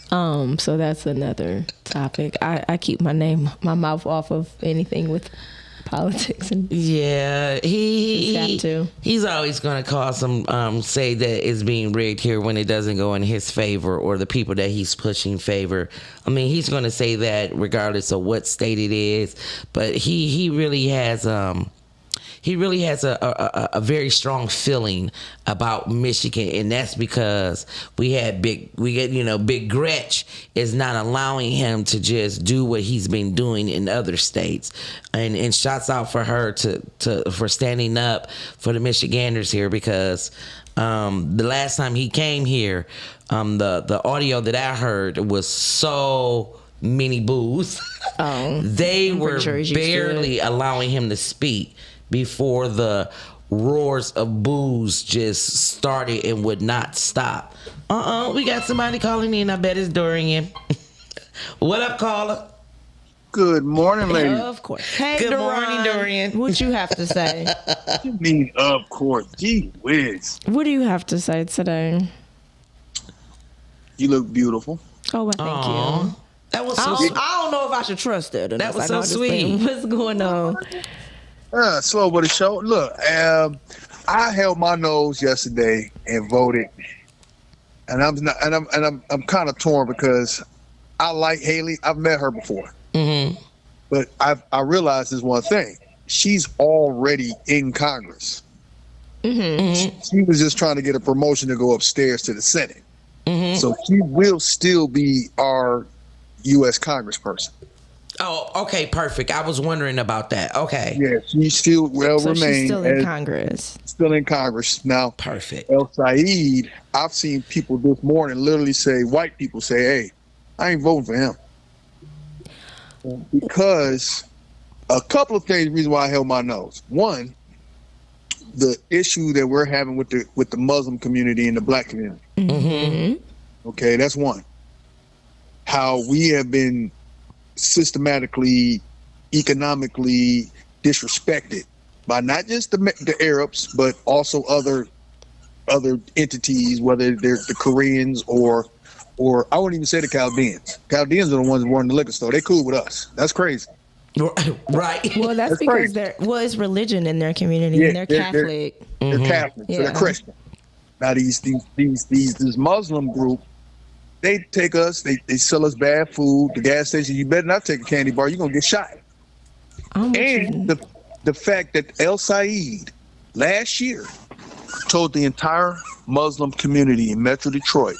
So that's another topic. I keep my mouth off of anything with politics. And yeah, he's always going to call some say that it's being rigged here when it doesn't go in his favor or the people that he's pushing favor. I mean, he's going to say that regardless of what state it is. But he really has a very strong feeling about Michigan, and that's because Big Gretch is not allowing him to just do what he's been doing in other states. And shouts out for her for standing up for the Michiganders here, because the last time he came here, the audio that I heard was so many boos. They were barely allowing him to speak before the roars of boos just started and would not stop. We got somebody calling in. I bet it's Dorian. What up, caller? Good morning, ladies. Of course. Hey, Good Duran, morning, Dorian. What you have to say? What you mean, of course? Gee whiz. What do you have to say today? You look beautiful. Oh, well, thank Aw. you. That was I so don't, sweet. I don't know if I should trust it. That was so sweet. What's going on? Slow but a show. Look, I held my nose yesterday and voted, and I'm kind of torn because I like Haley. I've met her before, but I realized this one thing: she's already in Congress. She was just trying to get a promotion to go upstairs to the Senate, so she will still be our U.S. Congressperson. Oh, okay, perfect. I was wondering about that. Okay. Yeah, she still will So remain she's still in as- Congress. still in Congress. Now, Perfect. El Said, I've seen people this morning literally say, white people say, hey, I ain't voting for him. Because a couple of things, reason why I held my nose. One, the issue that we're having with the Muslim community and the black community. Okay, that's one. How we have been systematically, economically disrespected by not just the Arabs, but also other entities, whether they're the Koreans or I wouldn't even say the Chaldeans. Chaldeans are the ones that run the liquor store. They cool with us. That's crazy. Right. Well, that's That's because crazy. it's religion in their community, and they're Catholic. They're Catholic, so Yeah. they're Christian. Now this Muslim group, they take us, they sell us bad food. The gas station, you better not take a candy bar. You're gonna get shot. I'm with And you. the fact that El Said last year told the entire Muslim community in Metro Detroit,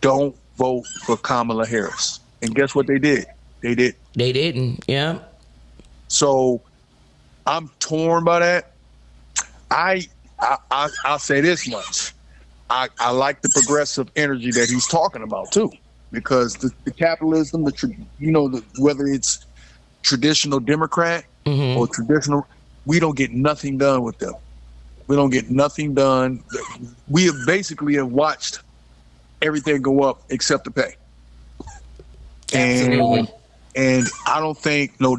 don't vote for Kamala Harris. And guess what they did? They did. They didn't. Yeah. So I'm torn by that. I'll say this much. I like the progressive energy that he's talking about too, because the capitalism, whether it's traditional Democrat or traditional, we don't get nothing done with them. We don't get nothing done. We have basically watched everything go up except the pay. Absolutely. And I don't think no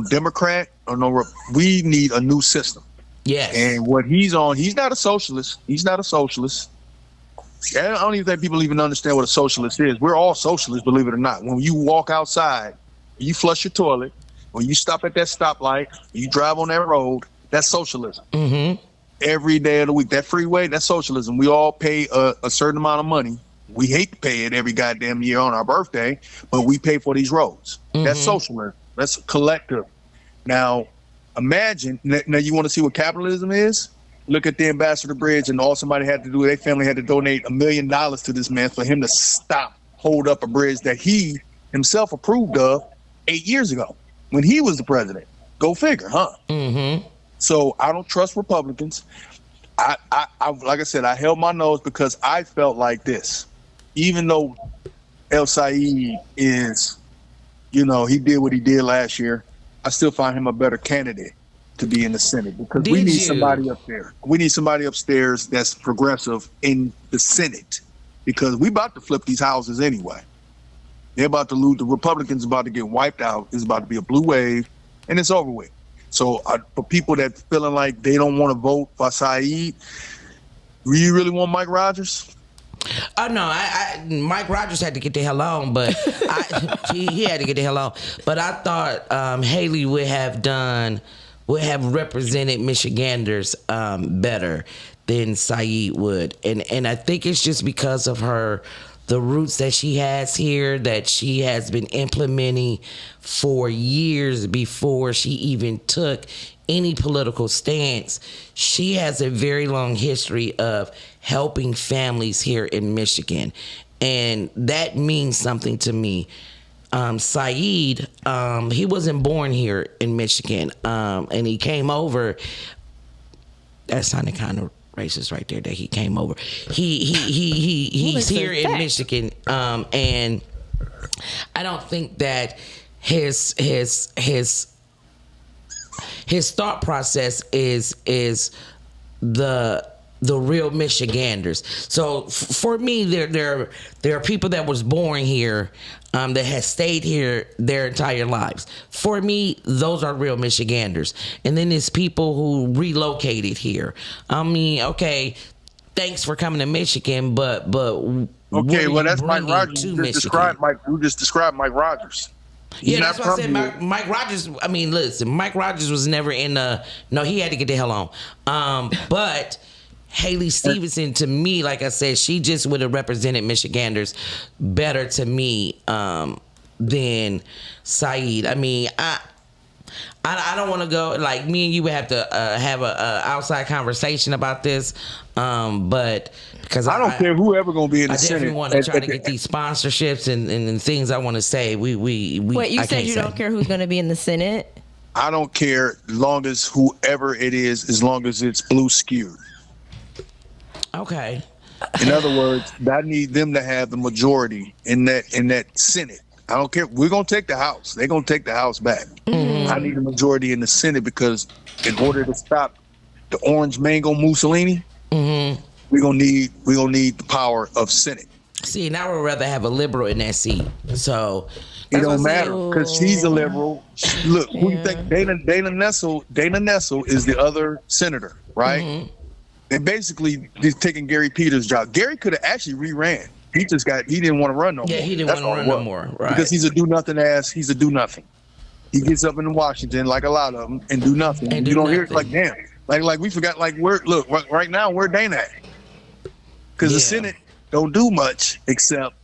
Democrat or we need a new system. Yes. And what he's on, he's not a socialist. He's not a socialist. I don't even think people even understand what a socialist is. We're all socialists, believe it or not. When you walk outside, you flush your toilet, when you stop at that stoplight, you drive on that road, that's socialism. Every day of the week, that freeway, that's socialism. We all pay a certain amount of money. We hate to pay it every goddamn year on our birthday, but we pay for these roads. That's socialism. That's collective. Now, imagine, now you want to see what capitalism is? Look at the Ambassador Bridge, and all somebody had to do, their family had to donate $1 million to this man for him to hold up a bridge that he himself approved of 8 years ago when he was the president. Go figure, huh? So I don't trust Republicans. I like I said, I held my nose because I felt like this. Even though El Said is, he did what he did last year, I still find him a better candidate to be in the Senate because we need somebody up there. We need somebody upstairs that's progressive in the Senate because we about to flip these houses anyway. They're about to lose. The Republicans about to get wiped out. It's about to be a blue wave, and it's over with. So for people that feeling like they don't want to vote for Said, do you really want Mike Rogers? Oh no, Mike Rogers had to get the hell on, but he had to get the hell on. But I thought Haley would have represented Michiganders better than Said would, and I think it's just because of the roots that she has here that she has been implementing for years before she even took any political stance. She has a very long history of helping families here in Michigan, and that means something to me. Said, he wasn't born here in Michigan, and he came over. That sounded kind of racist right there. That he came over. He's here in Michigan, and I don't think that his his thought process is the real Michiganders. So for me, there are people that was born here, that has stayed here their entire lives. For me, those are real Michiganders. And then there's people who relocated here. I mean, okay, thanks for coming to Michigan, but okay, well that's Mike Rogers. You You just described Mike Rogers. Yeah, that's what I said. Mike Rogers. I mean, listen, Mike Rogers was never in the. No, he had to get the hell on. But Haley Stevenson, to me, like I said, she just would have represented Michiganders better to me than Saeed. I mean, I don't want to go, like, me and you would have to have a outside conversation about this, but because I don't care whoever gonna be in the Senate. I definitely want to try to get these sponsorships and things I want to say. We Wait, you said you don't care who's gonna be in the Senate? I don't care as long as whoever it is, as long as it's blue skewed. Okay. In other words, I need them to have the majority in that Senate. I don't care. We're gonna take the House. They're gonna take the House back. Mm-hmm. I need a majority in the Senate because in order to stop the orange mango Mussolini, we're gonna need the power of Senate. See, and I would rather have a liberal in that seat. So it don't matter because she's a liberal. Look, who you think? Dana Nessel is the other senator, right? Mm-hmm. And basically, he's taking Gary Peters' job. Gary could have actually re-ran. He didn't want to run no more. Yeah, he didn't want to run no more. Right. Because he's a do-nothing ass. He's a do-nothing. He gets up in Washington, like a lot of them, and do nothing. And you don't hear it like, damn. Like we forgot, like, right now, where Dana at? Because the Senate don't do much except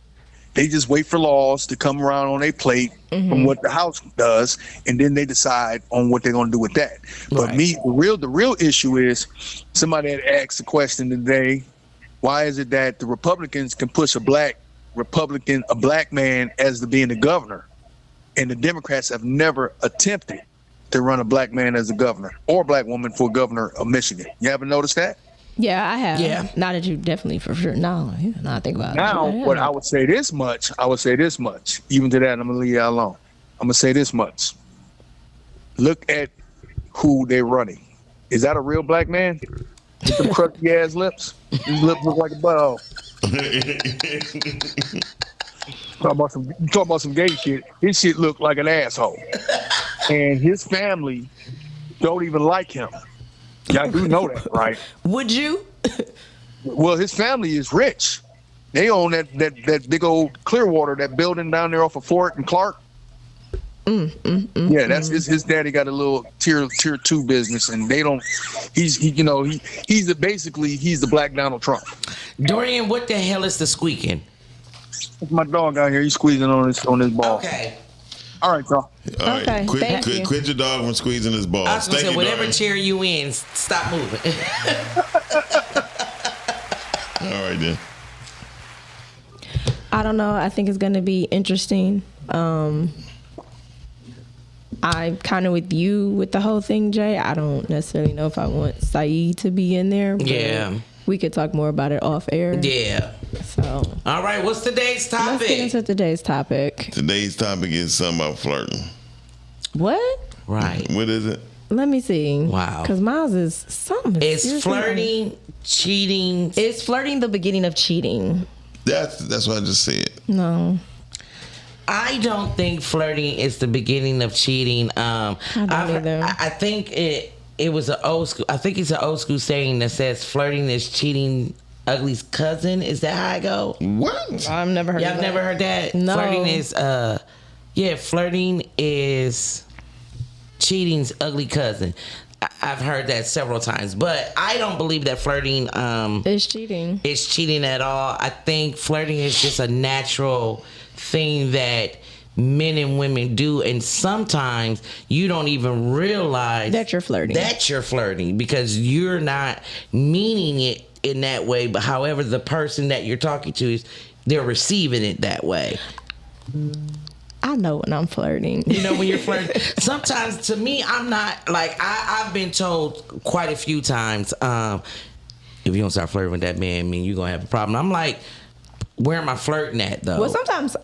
they just wait for laws to come around on their plate from what the House does, and then they decide on what they're going to do with that. But the real issue is somebody had asked a question today. Why is it that the Republicans can push a black man as being the governor, and the Democrats have never attempted to run a black man as a governor or a black woman for governor of Michigan? You haven't noticed that? Yeah, I have. Yeah. Not that you definitely for sure. No, I think about it. Now, but I would say this much. Even to that, I'm going to leave you alone. I'm going to say this much. Look at who they're running. Is that a real black man? With them crusty ass lips? His lips look like a butthole. Talking about some gay shit. His shit look like an asshole. And his family don't even like him. Y'all do know that, right? Would you? Well, his family is rich. They own that big old Clearwater, that building down there off of Fort and Clark. Yeah, that's his daddy got a little tier 2 business, and they don't. He's the black Donald Trump. Dorian, what the hell is the squeaking? It's my dog out here. He's squeezing on his ball. Okay. All right, y'all. All right. Quit your dog from squeezing his balls. I was gonna say, whatever chair you in, stop moving. All right, then. I don't know. I think it's going to be interesting. I'm kind of with you with the whole thing, Jay. I don't necessarily know if I want Saeed to be in there. But yeah. We could talk more about it off air. Yeah. So. All right. What's today's topic? Let's get into today's topic. Today's topic is something about flirting. What? Right. What is it? Let me see. Wow. Because mine's is something. It's flirting, cheating. Is flirting the beginning of cheating? That's what I just said. No. I don't think flirting is the beginning of cheating. I don't either. I think it was an old school. I think it's an old school saying that says flirting is cheating ugly's cousin. Is that how I go? What? I've never heard. Y'all never heard that? No. Flirting is flirting is cheating's ugly cousin. I've heard that several times, but I don't believe that flirting is cheating. Is cheating at all. I think flirting is just a natural thing that men and women do, and sometimes you don't even realize that you're flirting because you're not meaning it in that way, but however the person that you're talking to is, they're receiving it that way. I know when I'm flirting. You know when you're flirting. Sometimes to me, I'm not like I've been told quite a few times, if you don't start flirting with that man, you're gonna have a problem. I'm like, where am I flirting at though? Well, sometimes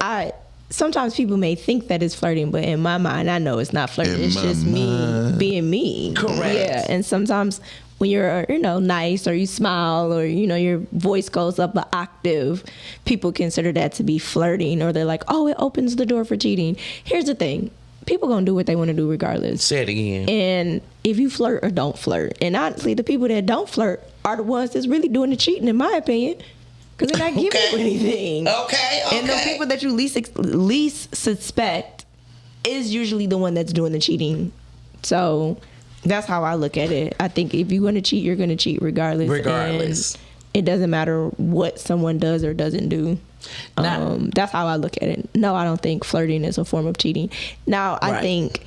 sometimes people may think that it's flirting, but in my mind, I know it's not flirting. It's just me being me. Correct. Yeah, and sometimes when you're, nice, or you smile, or, your voice goes up an octave, people consider that to be flirting, or they're like, oh, it opens the door for cheating. Here's the thing. People gonna do what they want to do regardless. Say it again. And if you flirt or don't flirt, and honestly, the people that don't flirt are the ones that's really doing the cheating, in my opinion, because they're not giving you anything. Okay. And the people that you least suspect is usually the one that's doing the cheating. So that's how I look at it. I think if you're going to cheat, you're going to cheat regardless. Regardless. And it doesn't matter what someone does or doesn't do. That's how I look at it. No, I don't think flirting is a form of cheating. Now, I think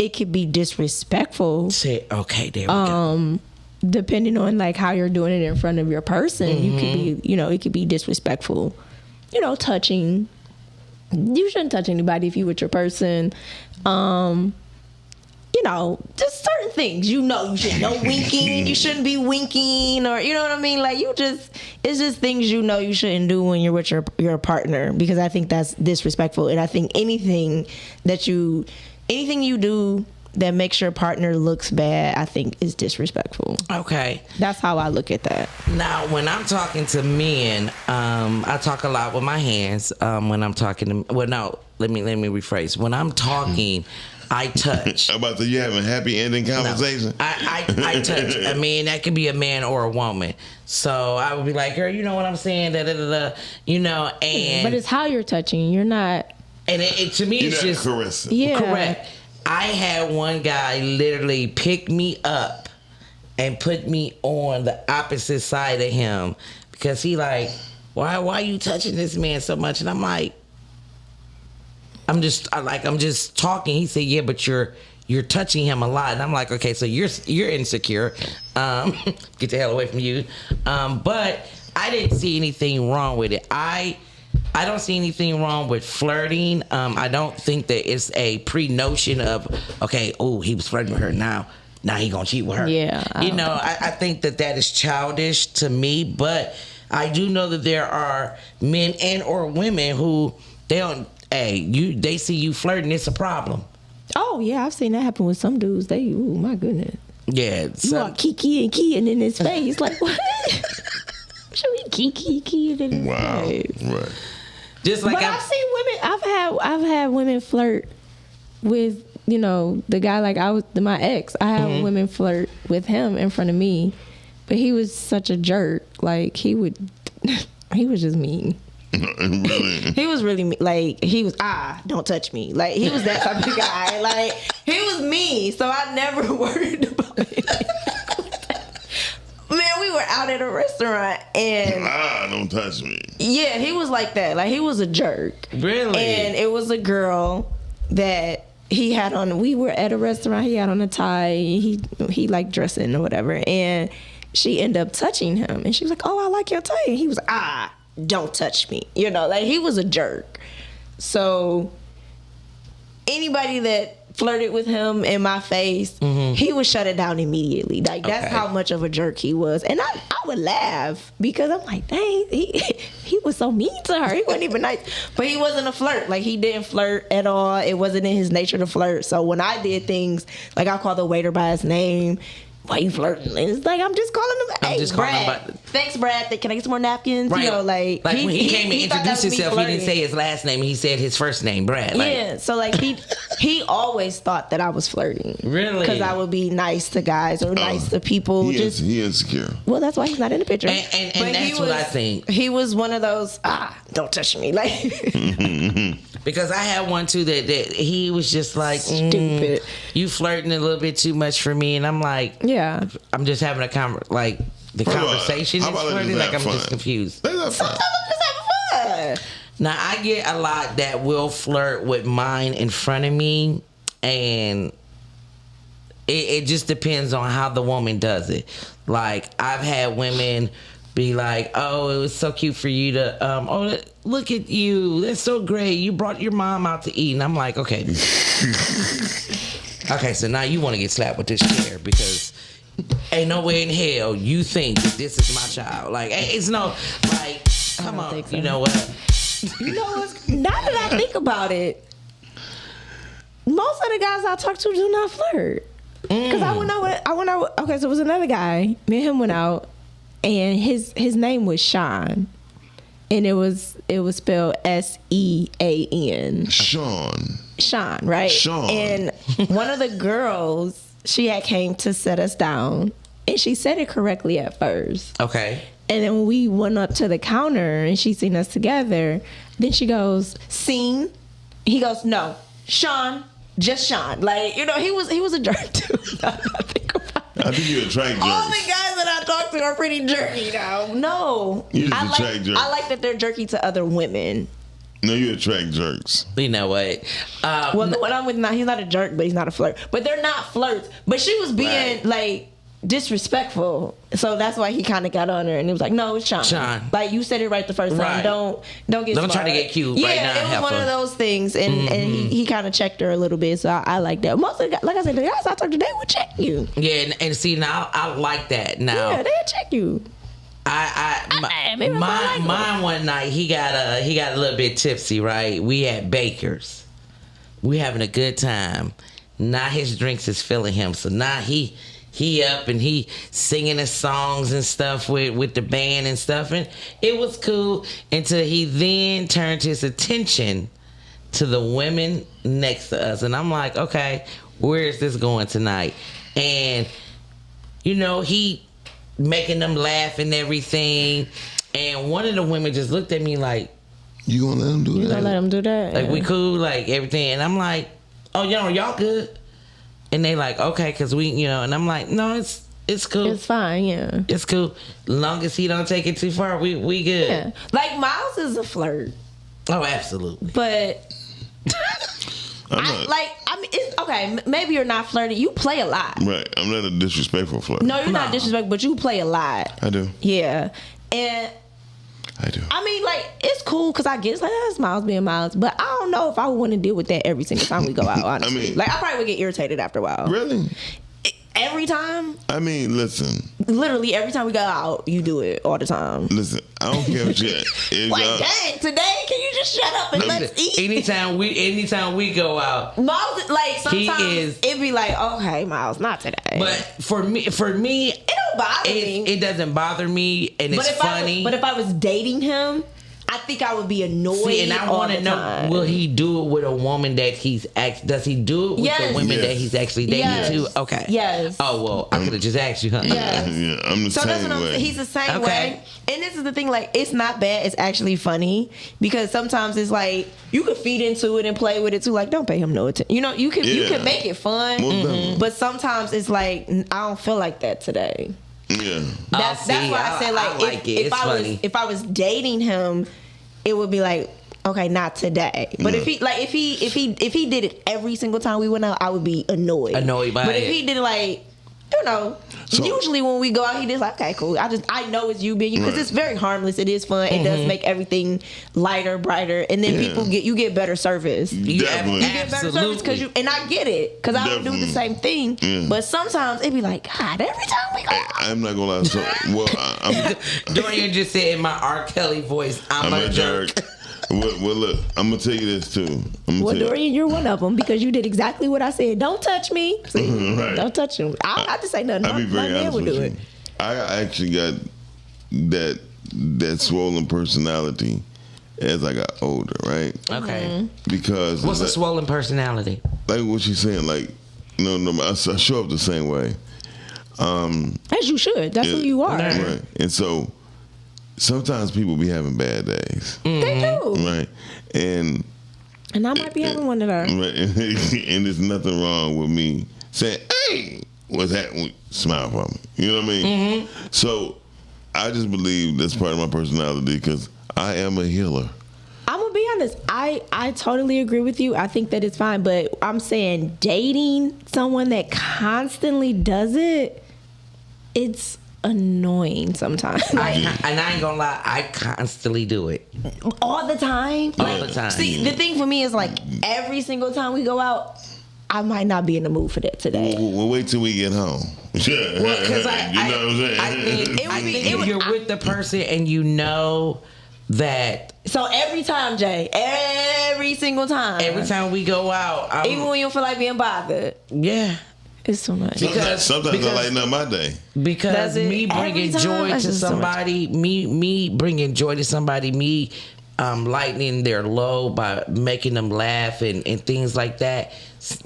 it could be disrespectful. Okay, there we go. Depending on like how you're doing it in front of your person, you could be, it could be disrespectful. Touching. You shouldn't touch anybody if you with your person. Just certain things. You should know winking. You shouldn't be winking, or you know what I mean. Like it's just things you shouldn't do when you're with your partner, because I think that's disrespectful. And I think anything you do that makes your partner looks bad, I think is disrespectful. Okay. That's how I look at that. Now, when I'm talking to men, I talk a lot with my hands. When I'm talking to, let me rephrase. When I'm talking, I touch. How about you having happy ending conversation? No, I touch. I mean, that could be a man or a woman. So I would be like, girl, you know what I'm saying? And but it's how you're touching. You're not. And to me, you're it's not just caressing. Yeah. Correct. I had one guy literally pick me up and put me on the opposite side of him, because he like, why are you touching this man so much? And I'm like, I'm just talking. He said, yeah, but you're touching him a lot. And I'm like, okay, so you're insecure. Get the hell away from you. But I didn't see anything wrong with it. I don't see anything wrong with flirting. I don't think that it's a pre-notion of, okay, oh, he was flirting with her, now he gonna cheat with her. Yeah. I think that is childish to me, but I do know that there are men and or women who they see you flirting, it's a problem. Oh yeah, I've seen that happen with some dudes. My goodness. Yeah. You are keying in his face. Like, what? Should we keying in his face? Right. Just like but I've seen women. I've had women flirt with the guy. Like my ex. I had women flirt with him in front of me, but he was such a jerk. Like he was just mean. Really? He was really mean. Like he was don't touch me. Like he was that type of guy. Like he was mean. So I never worried about it. Man, we were out at a restaurant and don't touch me. Yeah, he was like that. Like he was a jerk. Really? And it was a girl that he had on. We were at a restaurant. He had on a tie. He liked dressing or whatever. And she ended up touching him. And she was like, "Oh, I like your tie." And he was like, don't touch me. Like he was a jerk. So anybody that flirted with him in my face, he would shut it down immediately. Like that's how much of a jerk he was. And I would laugh because I'm like, dang, he was so mean to her. He wasn't even nice. But he wasn't a flirt. Like he didn't flirt at all. It wasn't in his nature to flirt. So when I did things, like I called the waiter by his name. Why you flirting? And it's like I'm just calling him. Hey, Brad. Thanks, Brad. Can I get some more napkins? Right. Like when he came and introduced himself, he didn't say his last name. He said his first name, Brad. Yeah. So like he always thought that I was flirting. Really? Because I would be nice to guys or nice to people. He insecure. Well, that's why he's not in the picture. And that's what I think. He was one of those. Don't touch me, like. Because I had one too that he was just like, stupid. You flirting a little bit too much for me, and I'm like, yeah, I'm just having a conversation is flirting. Like I'm just confused. Sometimes I'm just having fun. Now I get a lot that will flirt with mine in front of me, and it just depends on how the woman does it. Like I've had women be like, oh, it was so cute for you to, look at you. That's so great. You brought your mom out to eat. And I'm like, okay. Okay, so now you want to get slapped with this chair because ain't no way in hell you think that this is my child. Like, it's no, like, come on. So. You know what? You know what's, now that I think about it, most of the guys I talk to do not flirt. Because I went out with, okay, so it was another guy. Me and him went out, and his name was Sean. And it was spelled Sean. Sean, right? Sean. And one of the girls, she had came to set us down, and she said it correctly at first. Okay. And then when we went up to the counter and she seen us together, then she goes, "Scene?" He goes, "No, Sean, just Sean." Like, you know, he was a jerk too. I think about it. I think you attract jerks. All the guys that I talk to are pretty jerky now. No, You just attract jerks. I like that they're jerky to other women. No, you attract jerks. You know what? Well, the one I'm with now, he's not a jerk, but he's not a flirt. But they're not flirts. But she was being like disrespectful, so that's why he kind of got on her, and he was like, "No, it's Sean. Sean. Like, you said it right the first time. Right. Don't get Don't try smart." to get cute Yeah, right now, it was one heifer. of those things, and he kind of checked her a little bit. So I like that. Most of the guys, like I said, the guys I talk to, they would check you. Yeah, and see now I like that. Now Yeah, they'll check you. Mine one night he got a little bit tipsy, right? We at Baker's. We having a good time. Now his drinks is filling him. So now he up and he singing his songs and stuff with the band and stuff, and it was cool until he then turned his attention to the women next to us, and I'm like, okay, where is this going tonight? And you know, he making them laugh and everything, and one of the women just looked at me like, You gonna let him do You that? gonna let him do that? like, we cool, like everything, and I'm like, oh, y'all good? And they like, okay, cause we, you know, and I'm like, no, it's cool. It's fine, yeah. It's cool. Long as he don't take it too far, we good. Yeah. Like, Miles is a flirt, Oh, absolutely. but I'm not. it's okay. Maybe you're not flirting. You play a lot. Right. I'm not a disrespectful flirt. No, you're not disrespectful, but you play a lot. I do. Yeah, and I do. I mean, like, it's cool because I get it's like, that's Miles being Miles, but I don't know if I would want to deal with that every single time we go out. Honestly, mean- like, I probably would get irritated after a while. Really? Every time, I mean, listen. literally every time we go out, you do it all the time. Listen. I don't care what if Like, y'all. dang, today, can you just shut up and let's eat? Anytime we go out, Miles, like, sometimes is- it'd be like, okay, Miles, not today. but for me, it don't bother me. it doesn't bother me, and it's funny. But if I was dating him, I think I would be annoyed. See, and I want to know, will he do it with a woman that does he do it with Yes. the women Yes. that he's actually dating Yes. too? Okay. Yes. Oh, well, I could have just asked you, huh? Yes. Yeah, I'm the So that's same what I'm way. saying. He's the same Okay. way. And this is the thing, like, it's not bad. It's actually funny because sometimes it's like you could feed into it and play with it too. Like, don't pay him no attention. You know, you can Yeah. make it fun, Most definitely. but sometimes it's like I don't feel like that today. Yeah. That's see, why I said, like, I like it. if It's I funny. if I was dating him, it would be like, okay, not today. But if he did it every single time we went out, I would be annoyed. Annoyed by But if it. he did it, like, you know, So- usually when we go out, he just like, okay, cool. I know it's you being you because Right. it's very harmless. It is fun. It does make everything lighter, brighter, and then Yeah. people get better service. You Definitely. get better service because and I get it because I would do the Definitely. same thing. Yeah. But sometimes it'd be like, God, every time we go out. I'm not gonna lie. So, well, I'm Dorian just said in my R. Kelly voice, I'm a jerk. Well, look, I'm gonna tell you this too. Well, Dorian, you're one of them because you did exactly what I said. Don't touch me. See, Right. Don't touch him. I don't have to say nothing. I'll be My very man honest would with do you. it. I actually got that swollen personality as I got older, right? Okay. Because What's a it's swollen personality? like what she's saying, like no, I show up the same way. As you should. That's who Yeah. you are. Right. And so sometimes people be having bad days, They do. right? And And I might be having one of those. right, and there's nothing wrong with me saying, "Hey, what's happening?" Smile for me. You know what I mean? So I just believe that's part of my personality because I am a healer. I'm gonna be honest. I totally agree with you. I think that it's fine, but I'm saying dating someone that constantly does it, it's annoying sometimes. And I ain't gonna lie, I constantly do it. All the time. All the time. See, the thing for me is like every single time we go out, I might not be in the mood for that today. We'll wait till we get home. Yeah, Well, 'cause you know what I'm saying? it would I be- think it if would- you're with the person and you know that So every time, Jay, every single time, every time we go out, even when you don't feel like being bothered, yeah. it's too much. Sometimes I lighten up my day. Because That's it. me bringing Every time, joy that's to just so much. somebody, me bringing joy to somebody, me lightening their load by making them laugh and things like that,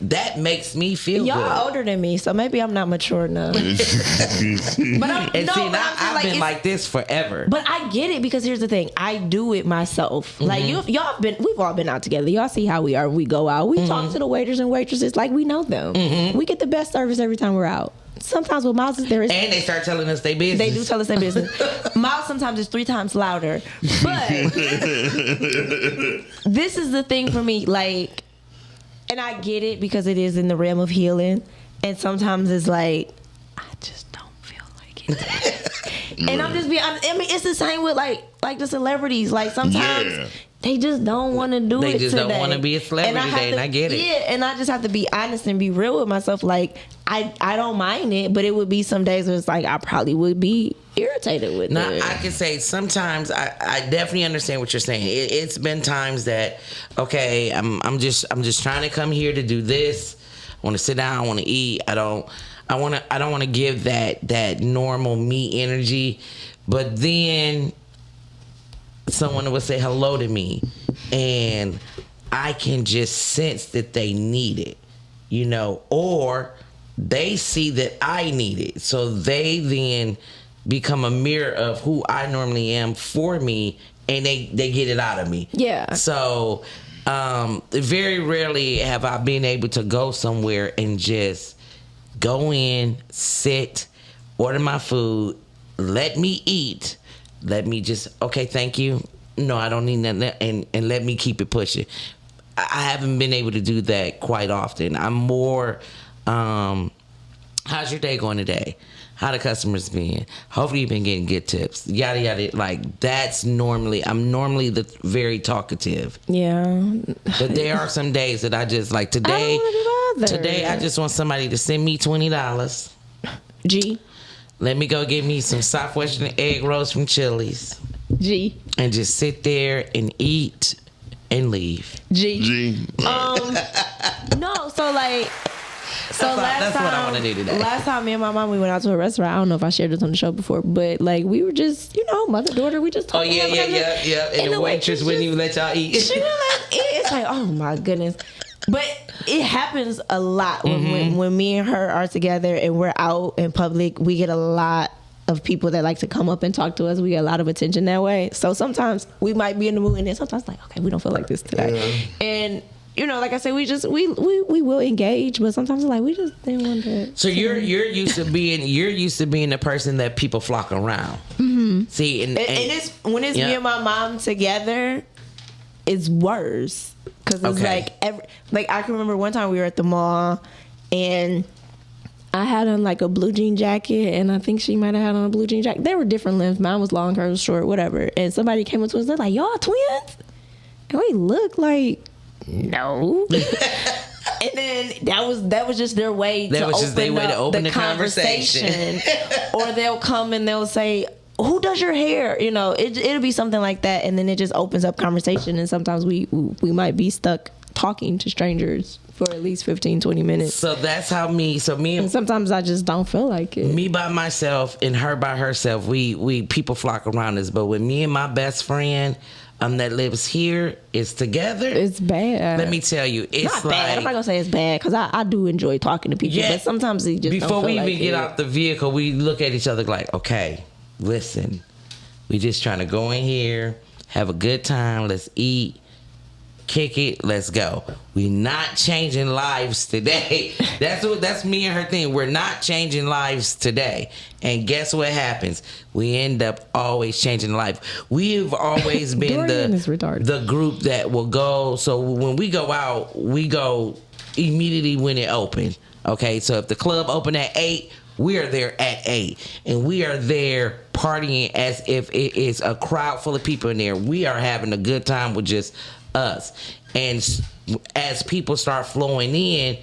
that makes me feel Y'all good. older than me, so maybe I'm not mature enough. But And see, I've been like this forever. But I get it because here's the thing: I do it myself. Like we've all been out together. Y'all see how we are. When we go out. We talk to the waiters and waitresses like we know them. We get the best service every time we're out. Sometimes with Miles, there is, and they start telling us their business. they do tell us their business. Miles sometimes is 3 times louder. But this is the thing for me, like, and I get it because it is in the realm of healing, and sometimes it's like I just don't feel like it. And I'm just being honest. I mean, it's the same with like the celebrities. Like sometimes they just don't want to do it. They just today. don't want to be a celebrity today, and I get it. Yeah, and I just have to be honest and be real with myself. Like I don't mind it, but it would be some days where it's like I probably would be irritated with Now, it. I can say sometimes I definitely understand what you're saying. It's been times that, okay, I'm just trying to come here to do this. I want to sit down. I want to eat. I don't want to give that normal me energy. But then someone would say hello to me, and I can just sense that they need it, you know, or they see that I need it. So they then become a mirror of who I normally am for me, and they get it out of me. Yeah. So very rarely have I been able to go somewhere and just go in, sit, order my food, let me eat, let me just, okay, thank you. No, I don't need nothing, and let me keep it pushing. I haven't been able to do that quite often. I'm more, how's your day going today? How the customers been? Hopefully you've been getting good tips. Yada yada. Like I'm normally the very talkative. Yeah. But there are some days that I just like today. I don't wanna be bothered. Today I just want somebody to send me $20. G. Let me go get me some Southwestern egg rolls from Chili's. G. And just sit there and eat and leave. G. No, so like. That's what I want to do today. Last time me and my mom, we went out to a restaurant. I don't know if I shared this on the show before, but like we were just, mother, daughter, we just Oh talking. yeah. And the waitress wouldn't even let y'all eat. She wouldn't let eat. It's like, oh my goodness. But it happens a lot when me and her are together and we're out in public. We get a lot of people that like to come up and talk to us. We get a lot of attention that way. So sometimes we might be in the mood, and then sometimes like, okay, we don't feel like this today. Yeah. And like I said, we will engage, but sometimes like we just didn't want to. So you're used to being the person that people flock around. Mm-hmm. See, and it's when it's me and my mom together, it's worse because it's like I can remember one time we were at the mall and I had on like a blue jean jacket, and I think she might have had on a blue jean jacket. They were different lengths. Mine was long, hers was short, whatever. And somebody came up to us, they're like, "Y'all twins?" And we look like. No. And then that was just their way to open the conversation. Or they'll come and they'll say, "Who does your hair?" It'll be something like that, and then it just opens up conversation, and sometimes we might be stuck talking to strangers for at least 15-20 minutes. So that's how me and sometimes I just don't feel like it. Me by myself and her by herself, we people flock around us. But with me and my best friend that lives here is together, it's bad. Let me tell you, it's not like bad. I'm not gonna say it's bad because I do enjoy talking to people, but sometimes it just before don't we feel even like get it. out the vehicle, we look at each other like, okay, listen, we just trying to go in here, have a good time, let's eat, kick it, let's go. We not changing lives today. That's me and her thing. We're not changing lives today. And guess what happens? We end up always changing life. We've always been the group that will go. So when we go out, we go immediately when it opened. Okay, so if the club opened at 8, we are there at 8, and we are there partying as if it is a crowd full of people in there. We are having a good time with just us. And as people start flowing in,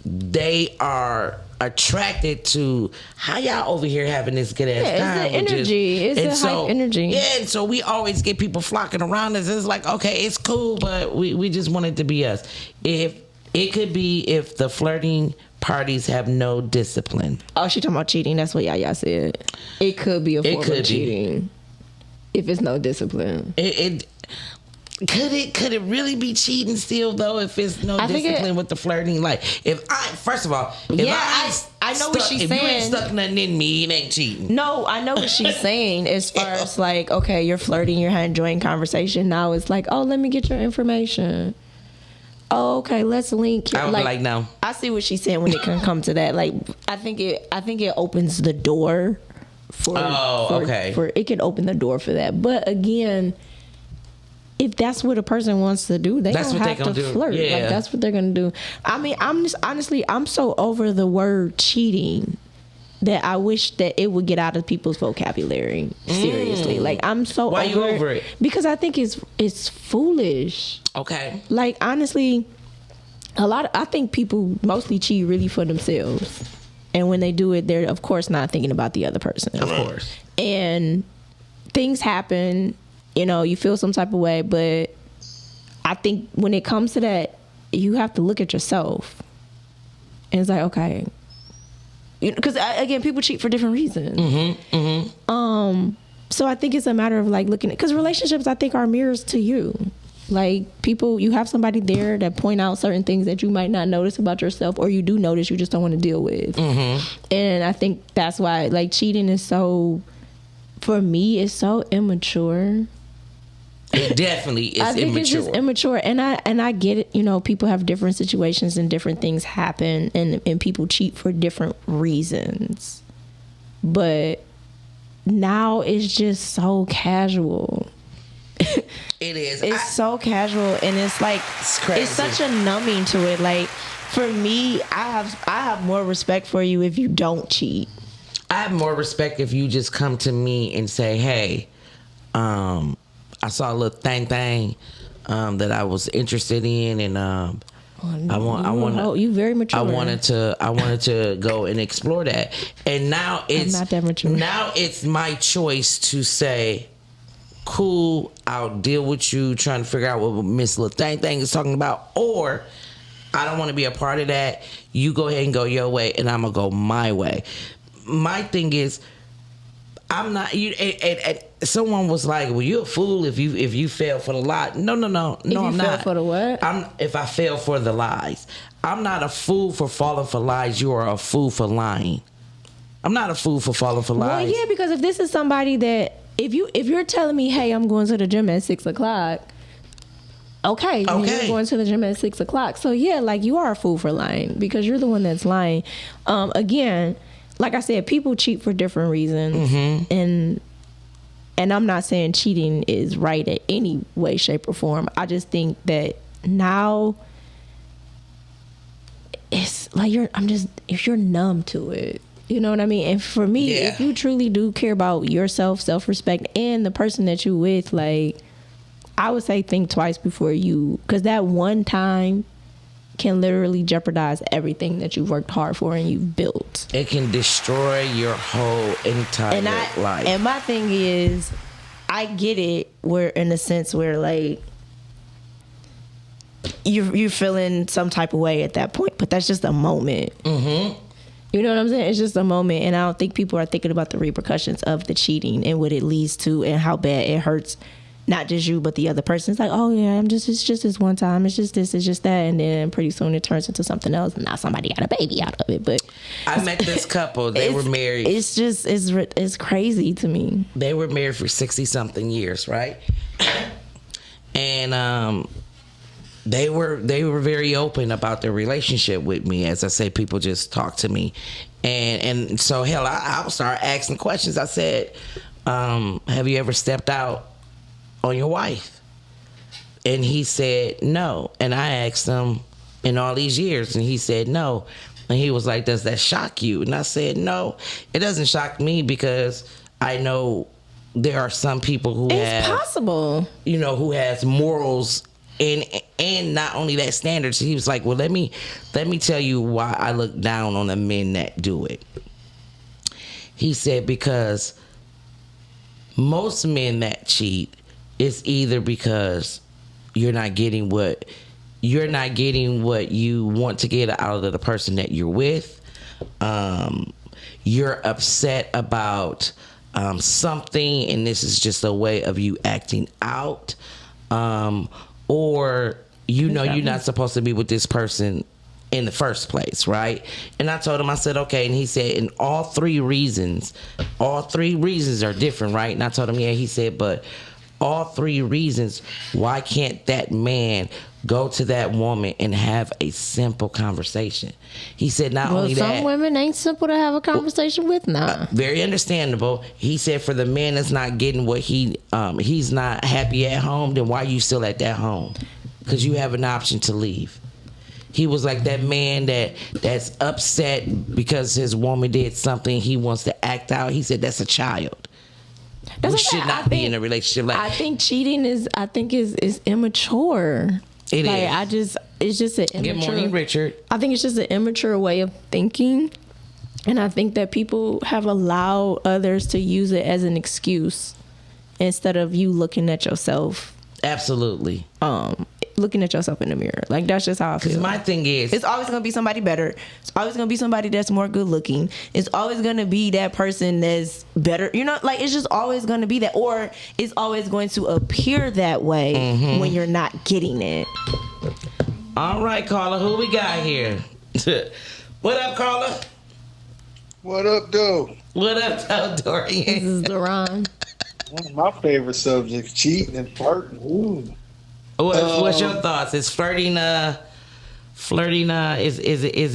they are attracted to how y'all over here having this good ass Yeah, it's time. the which is- energy. It's and the hype energy. Yeah, and so we always get people flocking around us. It's like, okay, it's cool, but we just want it to be us. If it could be if the flirting parties have no discipline. Oh, she talking about cheating. That's what Yaya said. It could be a form could of be. cheating if it's no discipline. It could it really be cheating still though if it's no I think discipline with the flirting? Like if I first of all, if Yeah, I I know what she's if you ain't saying. stuck nothing in me, it ain't cheating. No, I know what she's saying as far as like, okay, you're flirting, you're enjoying conversation. Now it's like, oh, let me get your information. Oh, okay, let's link. I would be like, no. I see what she's saying when it can come to that. Like, I think it opens the door for. Okay. For it can open the door for that, but again, if that's what a person wants to do, they That's don't what they have to gonna do. flirt. Yeah. Like that's what they're gonna do. I mean, I'm just honestly, I'm so over the word cheating that I wish that it would get out of people's vocabulary. Seriously, like I'm so Why you over it? because I think it's foolish. Okay. Like honestly, I think people mostly cheat really for themselves, and when they do it, they're of course not thinking about the other person. Of course. And things happen. You know, you feel some type of way, but I think when it comes to that, you have to look at yourself. And it's like, okay, because again, people cheat for different reasons. So I think it's a matter of like looking at, because relationships, I think, are mirrors to you. Like people, you have somebody there that point out certain things that you might not notice about yourself, or you do notice, you just don't want to deal with. And I think that's why like cheating is so, for me, it's so immature. It definitely is I think immature. it's just immature, and I get it. You know, people have different situations and different things happen, and people cheat for different reasons. But now it's just so casual. It is. It's so casual, and it's like crazy. it's such a numbing to it. Like for me, I have more respect for you if you don't cheat. I have more respect if you just come to me and say, "Hey, I saw a little thing that I was interested in, and I want you very mature. I wanted to go and explore that, and now it's not that mature. Now it's my choice to say, cool, I'll deal with you trying to figure out what Miss Little Thing is talking about, or I don't want to be a part of that. You go ahead and go your way, and I'm gonna go my way. My thing is, I'm not you. And someone was like, "Well, you're a fool if you fail for the lie." No, I'm fell not. for the what? If I fail for the lies, I'm not a fool for falling for lies. You are a fool for lying. I'm not a fool for falling for lies. Well, yeah, because if this is somebody that if you're telling me, hey, I'm going to the gym at 6:00. Okay, you're going to the gym at 6:00. So yeah, like you are a fool for lying because you're the one that's lying. Again, like I said, people cheat for different reasons, and I'm not saying cheating is right in any way, shape, or form. I just think that now it's like if you're numb to it. You know what I mean? And for me, if you truly do care about yourself, self-respect, and the person that you're with, like, I would say think twice before because that one time can literally jeopardize everything that you've worked hard for and you've built. It can destroy your whole entire life. And my thing is, I get it. Where in the sense where like you're feeling some type of way at that point, but that's just a moment. You know what I'm saying? It's just a moment, and I don't think people are thinking about the repercussions of the cheating and what it leads to and how bad it hurts. Not just you, but the other person. It's like, oh yeah, it's just this one time. It's just this, it's just that, and then pretty soon it turns into something else. And now somebody got a baby out of it. But I met this couple. They were married. It's just it's crazy to me. They were married for 60-something years, right? And they were very open about their relationship with me. As I say, people just talk to me, and so hell, I would start asking questions. I said, "Have you ever stepped out on your wife?" And he said no. And I asked him, in all these years, and he said no. And he was like, "Does that shock you?" And I said, "No, it doesn't shock me because I know there are some people who it's possible, who has morals and not only that standards, he was like, well, let me tell you why I look down on the men that do it. He said, because most men that cheat is either because you're not getting what you want to get out of the person that you're with. You're upset about something, and this is just a way of you acting out. Or you're not supposed to be with this person in the first place, right? And I told him, I said, okay. And he said, and all three reasons are different, right? And I told him, yeah. He said, but all three reasons, why can't that man go to that woman and have a simple conversation? He said, not only that. Some women ain't simple to have a conversation with now. Very understandable. He said, for the man that's not getting what he's not happy at home, then why are you still at that home? Because you have an option to leave. He was like, that man that's upset because his woman did something, he wants to act out. He said, that's a child. We should not be in a relationship. I think cheating is immature. It like, is. It's just an immature. Good morning, Richard. I think it's just an immature way of thinking, and I think that people have allowed others to use it as an excuse instead of you looking at yourself. Absolutely. Looking at yourself in the mirror. Like, that's just how I feel. Because my thing is, it's always going to be somebody better. It's always going to be somebody that's more good looking. It's always going to be that person that's better. You know, like, it's just always going to be that. Or it's always going to appear that way when you're not getting it. All right, Carla, who we got here? What up, Carla? What up, though? What up, Dorian? This is Duran. One of my favorite subjects, cheating and flirting. Ooh. What's your thoughts? Is flirting is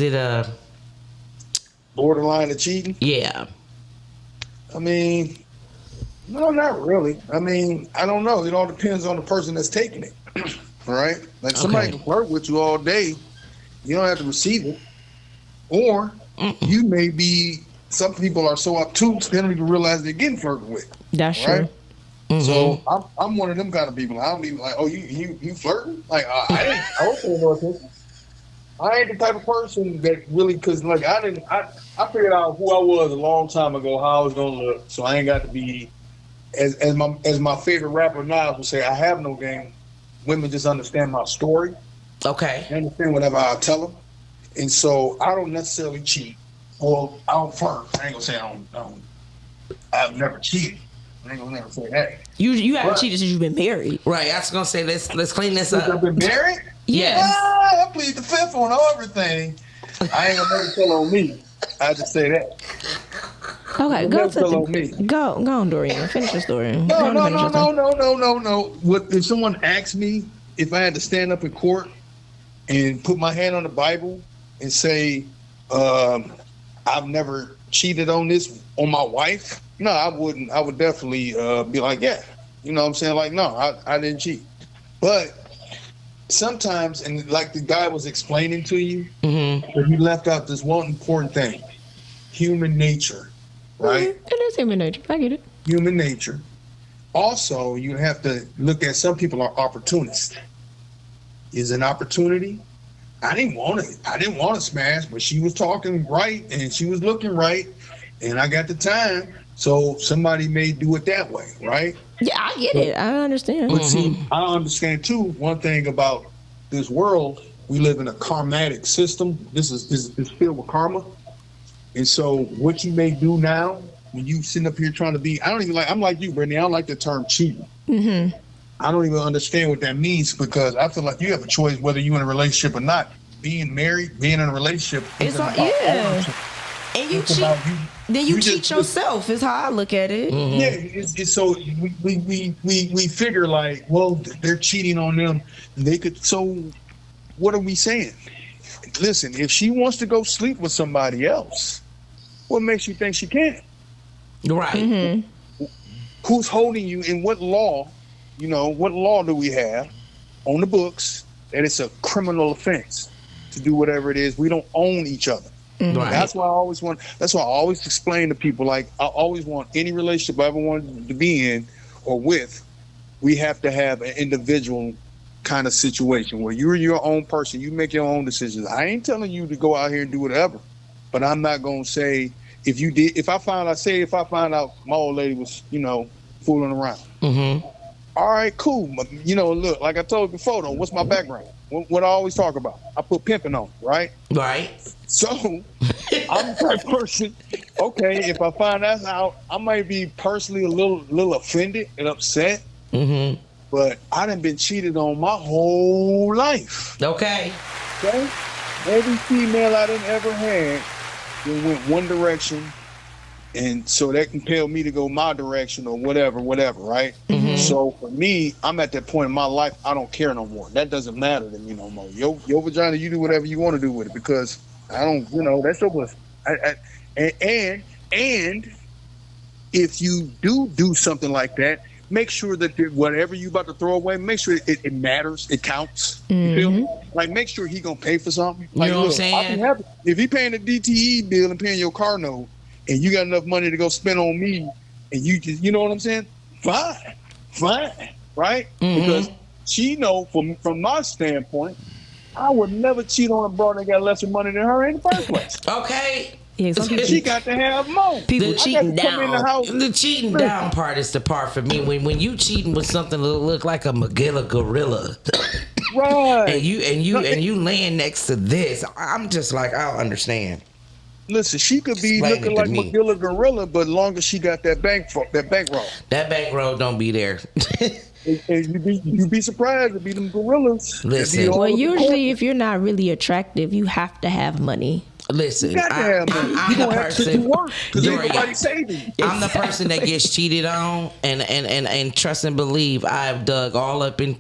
it borderline of cheating? Yeah. I mean, no, not really. I mean, I don't know. It all depends on the person that's taking it. Right? Like, somebody can flirt with you all day. You don't have to receive it. Or you may be, some people are so obtuse, they don't even realize they're getting flirted with. That's true. So I'm one of them kind of people. I don't even like, oh, you flirting? Like, I hope they know attention. I ain't the type of person that really, cause like I figured out who I was a long time ago, how I was gonna look. So I ain't got to be as my favorite rapper Nas would say, I have no game. Women just understand my story. Okay. They understand whatever I tell them, and so I don't necessarily cheat. Well, I don't flirt. I ain't gonna say I've never cheated. I ain't gonna never say that. You haven't cheated since you've been married. Right. I was gonna say let's clean this up. I've been married? Yes. I plead the fifth on everything. I ain't gonna never tell on me. I just say that. Okay, go on, Dorian. Finish your story. No. What if someone asked me if I had to stand up in court and put my hand on the Bible and say, I've never cheated on my wife? No, I wouldn't. I would definitely be like, yeah. You know what I'm saying? Like, no, I didn't cheat. But sometimes, and like the guy was explaining to you, but he left out this one important thing. Human nature, right? It is human nature. I get it. Human nature. Also, you have to look at, some people are opportunists. Is an opportunity? I didn't want to smash, but she was talking right and she was looking right, and I got the time. So somebody may do it that way, right? Yeah, I get it. I understand. But see, I understand too, one thing about this world, we live in a karmatic system. This is filled with karma. And so what you may do now, when you sitting up here trying to be, I'm like you, Brittany, I don't like the term cheating. I don't even understand what that means, because I feel like you have a choice whether you're in a relationship or not. Being married, being in a relationship. It's all, yeah. And you cheat. Then you cheat yourself, is how I look at it. Yeah, it's so we figure like, well, they're cheating on them. They could. So what are we saying? Listen, if she wants to go sleep with somebody else, what makes you think she can? Right. Who's holding you? In what law? You know, what law do we have on the books that it's a criminal offense to do whatever it is? We don't own each other. Right. That's why I always explain to people, like, I always want any relationship I ever wanted to be in or with, we have to have an individual kind of situation where you're your own person. You make your own decisions. I ain't telling you to go out here and do whatever, but I'm not going to say if I find out my old lady was, fooling around. Mm-hmm. All right, cool. But, look, like I told you before, though, what's my background? What I always talk about. I put pimping on, right? Right. So I'm the type of person, okay, if I find that out, I might be personally a little offended and upset. Mm-hmm. But I done been cheated on my whole life. Okay. Every female I done ever had went one direction, and so that compelled me to go my direction or whatever, right? Mm-hmm. So for me, I'm at that point in my life, I don't care no more. That doesn't matter to me no more. Your vagina, you do whatever you want to do with it, because I don't, that's your pussy. And if you do something like that, make sure that whatever you about to throw away, make sure it matters, it counts. You feel me? Like, make sure he gonna pay for something. Like, you know what I'm saying? If he paying the DTE bill and paying your car note, and you got enough money to go spend on me, and you just, you know what I'm saying? Fine, right? Mm-hmm. Because she know from my standpoint, I would never cheat on a broad that got lesser money than her in the first place. Okay. Yeah, some people, She got to have more. people cheating Come in the down. house. The cheating down part is the part for me. When you cheating with something that look like a Magilla gorilla, Right. and you laying next to this, I'm just like, I don't understand. Listen, she could be Explain looking it like to me. Magilla Gorilla, but long as she got that bankroll. That bankroll don't be there. And you'd be surprised to be them gorillas. Listen. It'd be all Well, the usually if you're not really attractive, you have to have money. Listen, You got to have money. I'm You the gonna have to person. do work because You're ain't nobody right. saving you. I'm the person that gets cheated on, and trust and believe I've dug all up and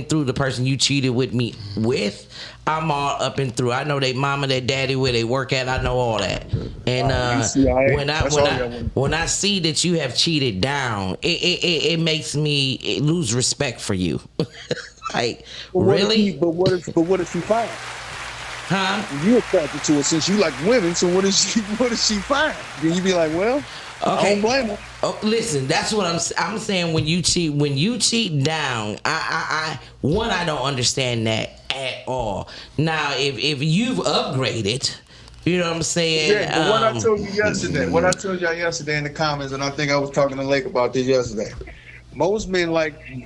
through the person you cheated with me with. I'm all up and through. I know they mama, their daddy, where they work at. I know all that. And when I see that you have cheated down, it makes me lose respect for you. Like, really? But what if she fine? Huh? You attracted to her since you like women. So what is she fine? Then you be like, well, I don't blame her. Oh, listen, that's what I'm saying. When you cheat down, I don't understand that at all. Now, if you've upgraded, you know what I'm saying. Yeah, but what I told y'all yesterday in the comments, and I think I was talking to Lake about this yesterday. Most men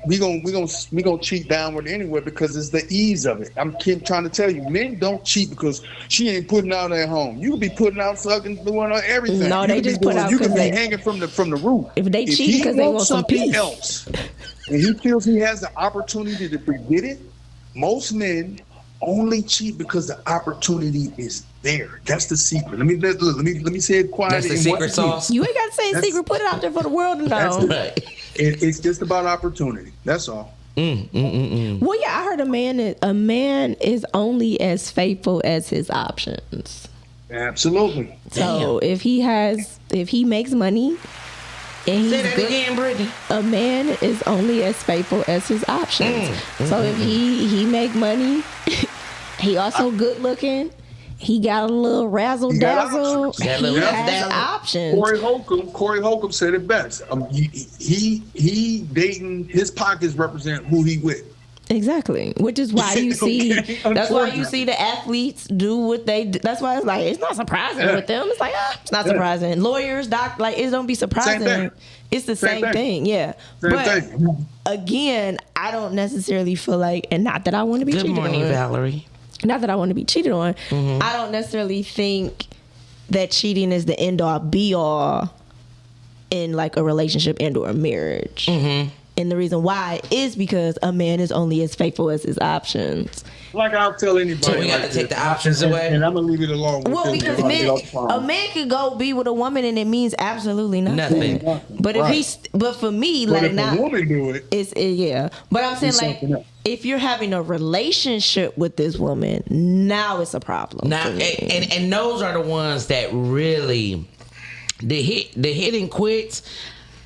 we gonna cheat downward anyway because it's the ease of it. I'm trying to tell you, men don't cheat because she ain't putting out at home. You could be putting out fucking doing everything. No, they just put out you could because be hanging from the roof. If they cheat because they want some something peace. else, and he feels he has the opportunity to get it, most men only cheat because the opportunity is there. That's the secret. Let me say it quietly. That's the secret sauce. You ain't got to say a secret. Put it out there for the world to know. It's just about opportunity. That's all. Well, yeah, I heard a man is only as faithful as his options. Absolutely. So if he makes money and he's Say that good, again, Brittany. a man is only as faithful as his options. So if he make money, he also good looking. He got a little razzle dazzle. He has options. Corey Holcomb said it best. He dating, his pockets represent who he with. Exactly, which is why you see. Okay. That's why you see the athletes do what they do. That's why it's not surprising with them. It's like it's not surprising. Lawyers, it don't be surprising. Same thing. It's the same thing. Yeah. But again, I don't necessarily feel like, and not that I want to be cheated on. Good morning, Valerie. Not that I want to be cheated on. I don't necessarily think that cheating is the end all be all in like a relationship and or a marriage. And the reason why is because a man is only as faithful as his options. Like I'll tell anybody. So we got to take the options away. And I'm gonna leave it alone. Well, because a man could go be with a woman and it means absolutely nothing. But but for me, But like if now, a woman do it, yeah. But I'm saying it's like, something else. if you're having a relationship with this woman, now it's a problem. Now, for me. and those are the ones that really the hit and quits.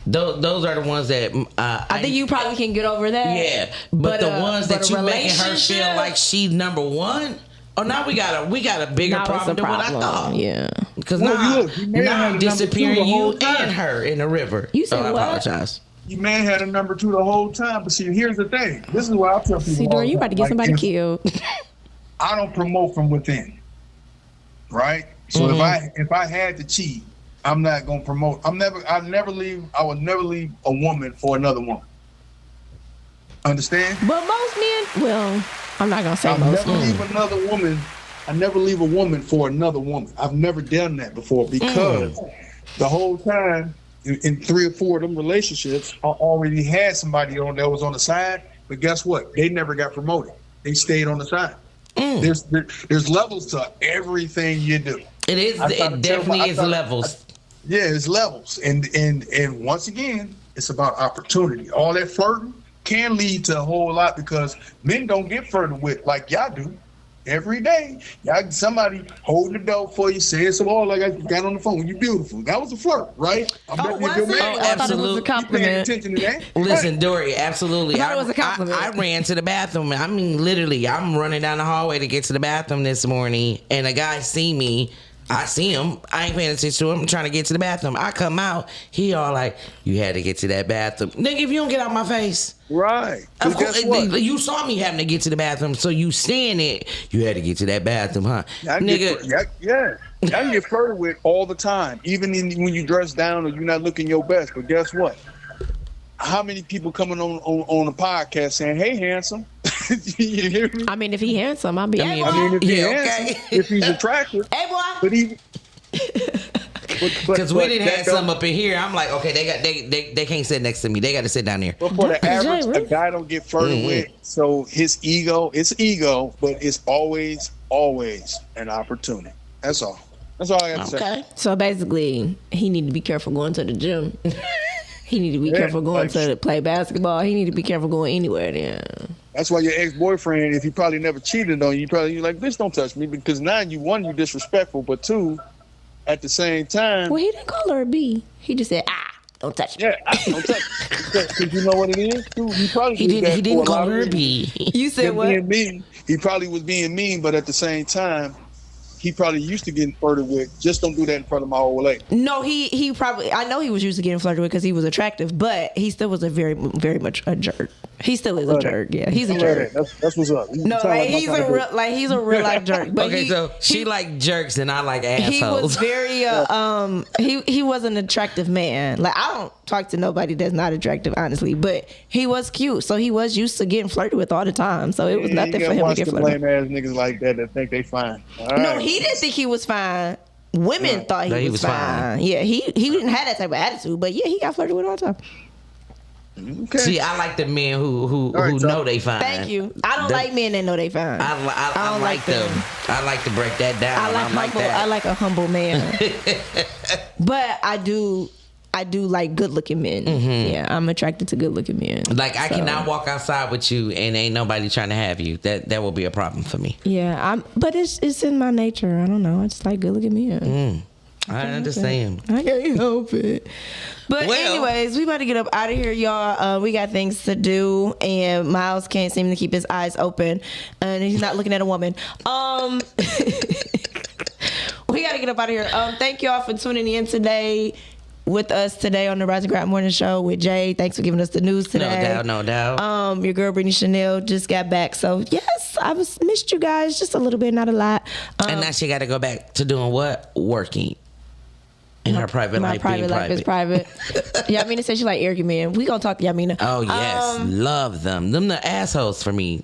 Those are the ones that I think you probably can get over that. Yeah, but the ones that you making her feel relationship? like she's number one. Oh, now we got a bigger Now it's problem a than what I problem. thought. Yeah. Because Well, now you may have had I'm number two disappearing the whole you time. and her in the river. You said I what? apologize. your man had a number 2 the whole time. But see, here's the thing. This is why I tell people. See, all Dory, the you time, about to get like, somebody if killed. I don't promote from within, right? So if I had to cheat, I'm not gonna promote. I would never leave a woman for another woman. Understand? But most men, well, I'm not gonna say I'll most never men. leave another woman. I never leave a woman for another woman. I've never done that before because the whole time in 3 or 4 of them relationships, I already had somebody on that was on the side. But guess what? They never got promoted. They stayed on the side. There's levels to everything you do. It is. It definitely is levels. Yeah, it's levels, and once again, it's about opportunity. All that flirting can lead to a whole lot because men don't get flirted with like y'all do every day. Y'all somebody holding the door for you, saying some like I got on the phone. You beautiful. That was a flirt, right? I thought it was a compliment. Attention to that. Listen, Dory, absolutely. I thought it was a compliment. I ran to the bathroom. I mean, literally, I'm running down the hallway to get to the bathroom this morning, and a guy see me. I see him. I ain't paying attention to him. I'm trying to get to the bathroom. I come out. He all like, you had to get to that bathroom. Nigga, if you don't get out my face. Right. Of course, you saw me having to get to the bathroom, so you saying it, you had to get to that bathroom, huh? Nigga. Yeah. I can get flirted with all the time, even when you dress down or you're not looking your best. But guess what? How many people coming on a podcast saying, "Hey, handsome"? You hear me? I mean, if he handsome, I'll be. I mean, if he's handsome, if he's attractive. Hey, boy. But he. Because we didn't have some up in here. I'm like, okay, they can't sit next to me. They got to sit down here. But for the average, a guy don't get flirted with. So his ego, it's ego, but it's always an opportunity. That's all. That's all I got to say. So basically, he need to be careful going to the gym. He need to be careful going to play basketball. He need to be careful going anywhere then. That's why your ex-boyfriend, if he probably never cheated on you, you're like, bitch, don't touch me. Because now you disrespectful, but 2, at the same time. Well, he didn't call her a B. He just said, don't touch me. Yeah, don't touch me. Because you know what it is? Too? He didn't call her a B. You said what? Being mean. He probably was being mean, but at the same time, he probably used to getting flirted with. Just don't do that in front of my old lady. No, he probably. I know he was used to getting flirted with because he was attractive, but he still was a very much a jerk. He still is a jerk. Yeah, he's a jerk. That's what's up. No, he's a real life jerk. But okay, so she like jerks and I like assholes. He was very he was an attractive man. Like I don't talk to nobody that's not attractive, honestly. But he was cute, so he was used to getting flirted with all the time. So it was nothing for him to get flirted. Lame ass niggas like that think they fine. No, he didn't think he was fine. Women thought he was fine. Yeah, he didn't have that type of attitude, but yeah, he got flirted with all the time. Okay. See, I like the men who know they fine. Thank you. I don't like men that know they fine. I don't like them. I like to break that down. I like a humble man. But I do like good looking men. Mm-hmm. Yeah, I'm attracted to good looking men. Like I cannot walk outside with you and ain't nobody trying to have you. That will be a problem for me. Yeah, but it's in my nature. I don't know. I just like good looking men. I understand. I can't help it. But anyways, we about to get up out of here, y'all. We got things to do, and Miles can't seem to keep his eyes open, and he's not looking at a woman. We got to get up out of here. Thank y'all for tuning in today with us today on the Rise and Grind Morning Show with Jay. Thanks for giving us the news today. No doubt. Your girl Brittany Chanel just got back, so yes, I missed you guys just a little bit, not a lot. And now she got to go back to doing what? Working. And her private life being private. Is private. Yamina said she like arrogant men. We gonna talk to Yamina. Oh yes, love them. Them the assholes for me.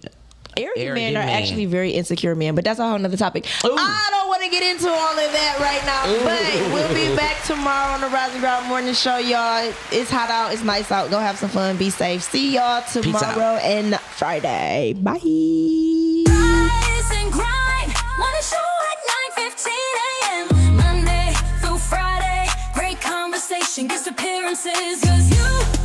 Arrogant men are actually very insecure men, but that's a whole nother topic. Ooh. I don't want to get into all of that right now, but we'll be back tomorrow on the Rise and Grind Morning Show, y'all. It's hot out, it's nice out. Go have some fun, be safe. See y'all tomorrow and Friday. Bye. Rise and Grind Morning Show at 9:15 a.m. Monday through Friday. Great conversation, guest appearances, 'cause you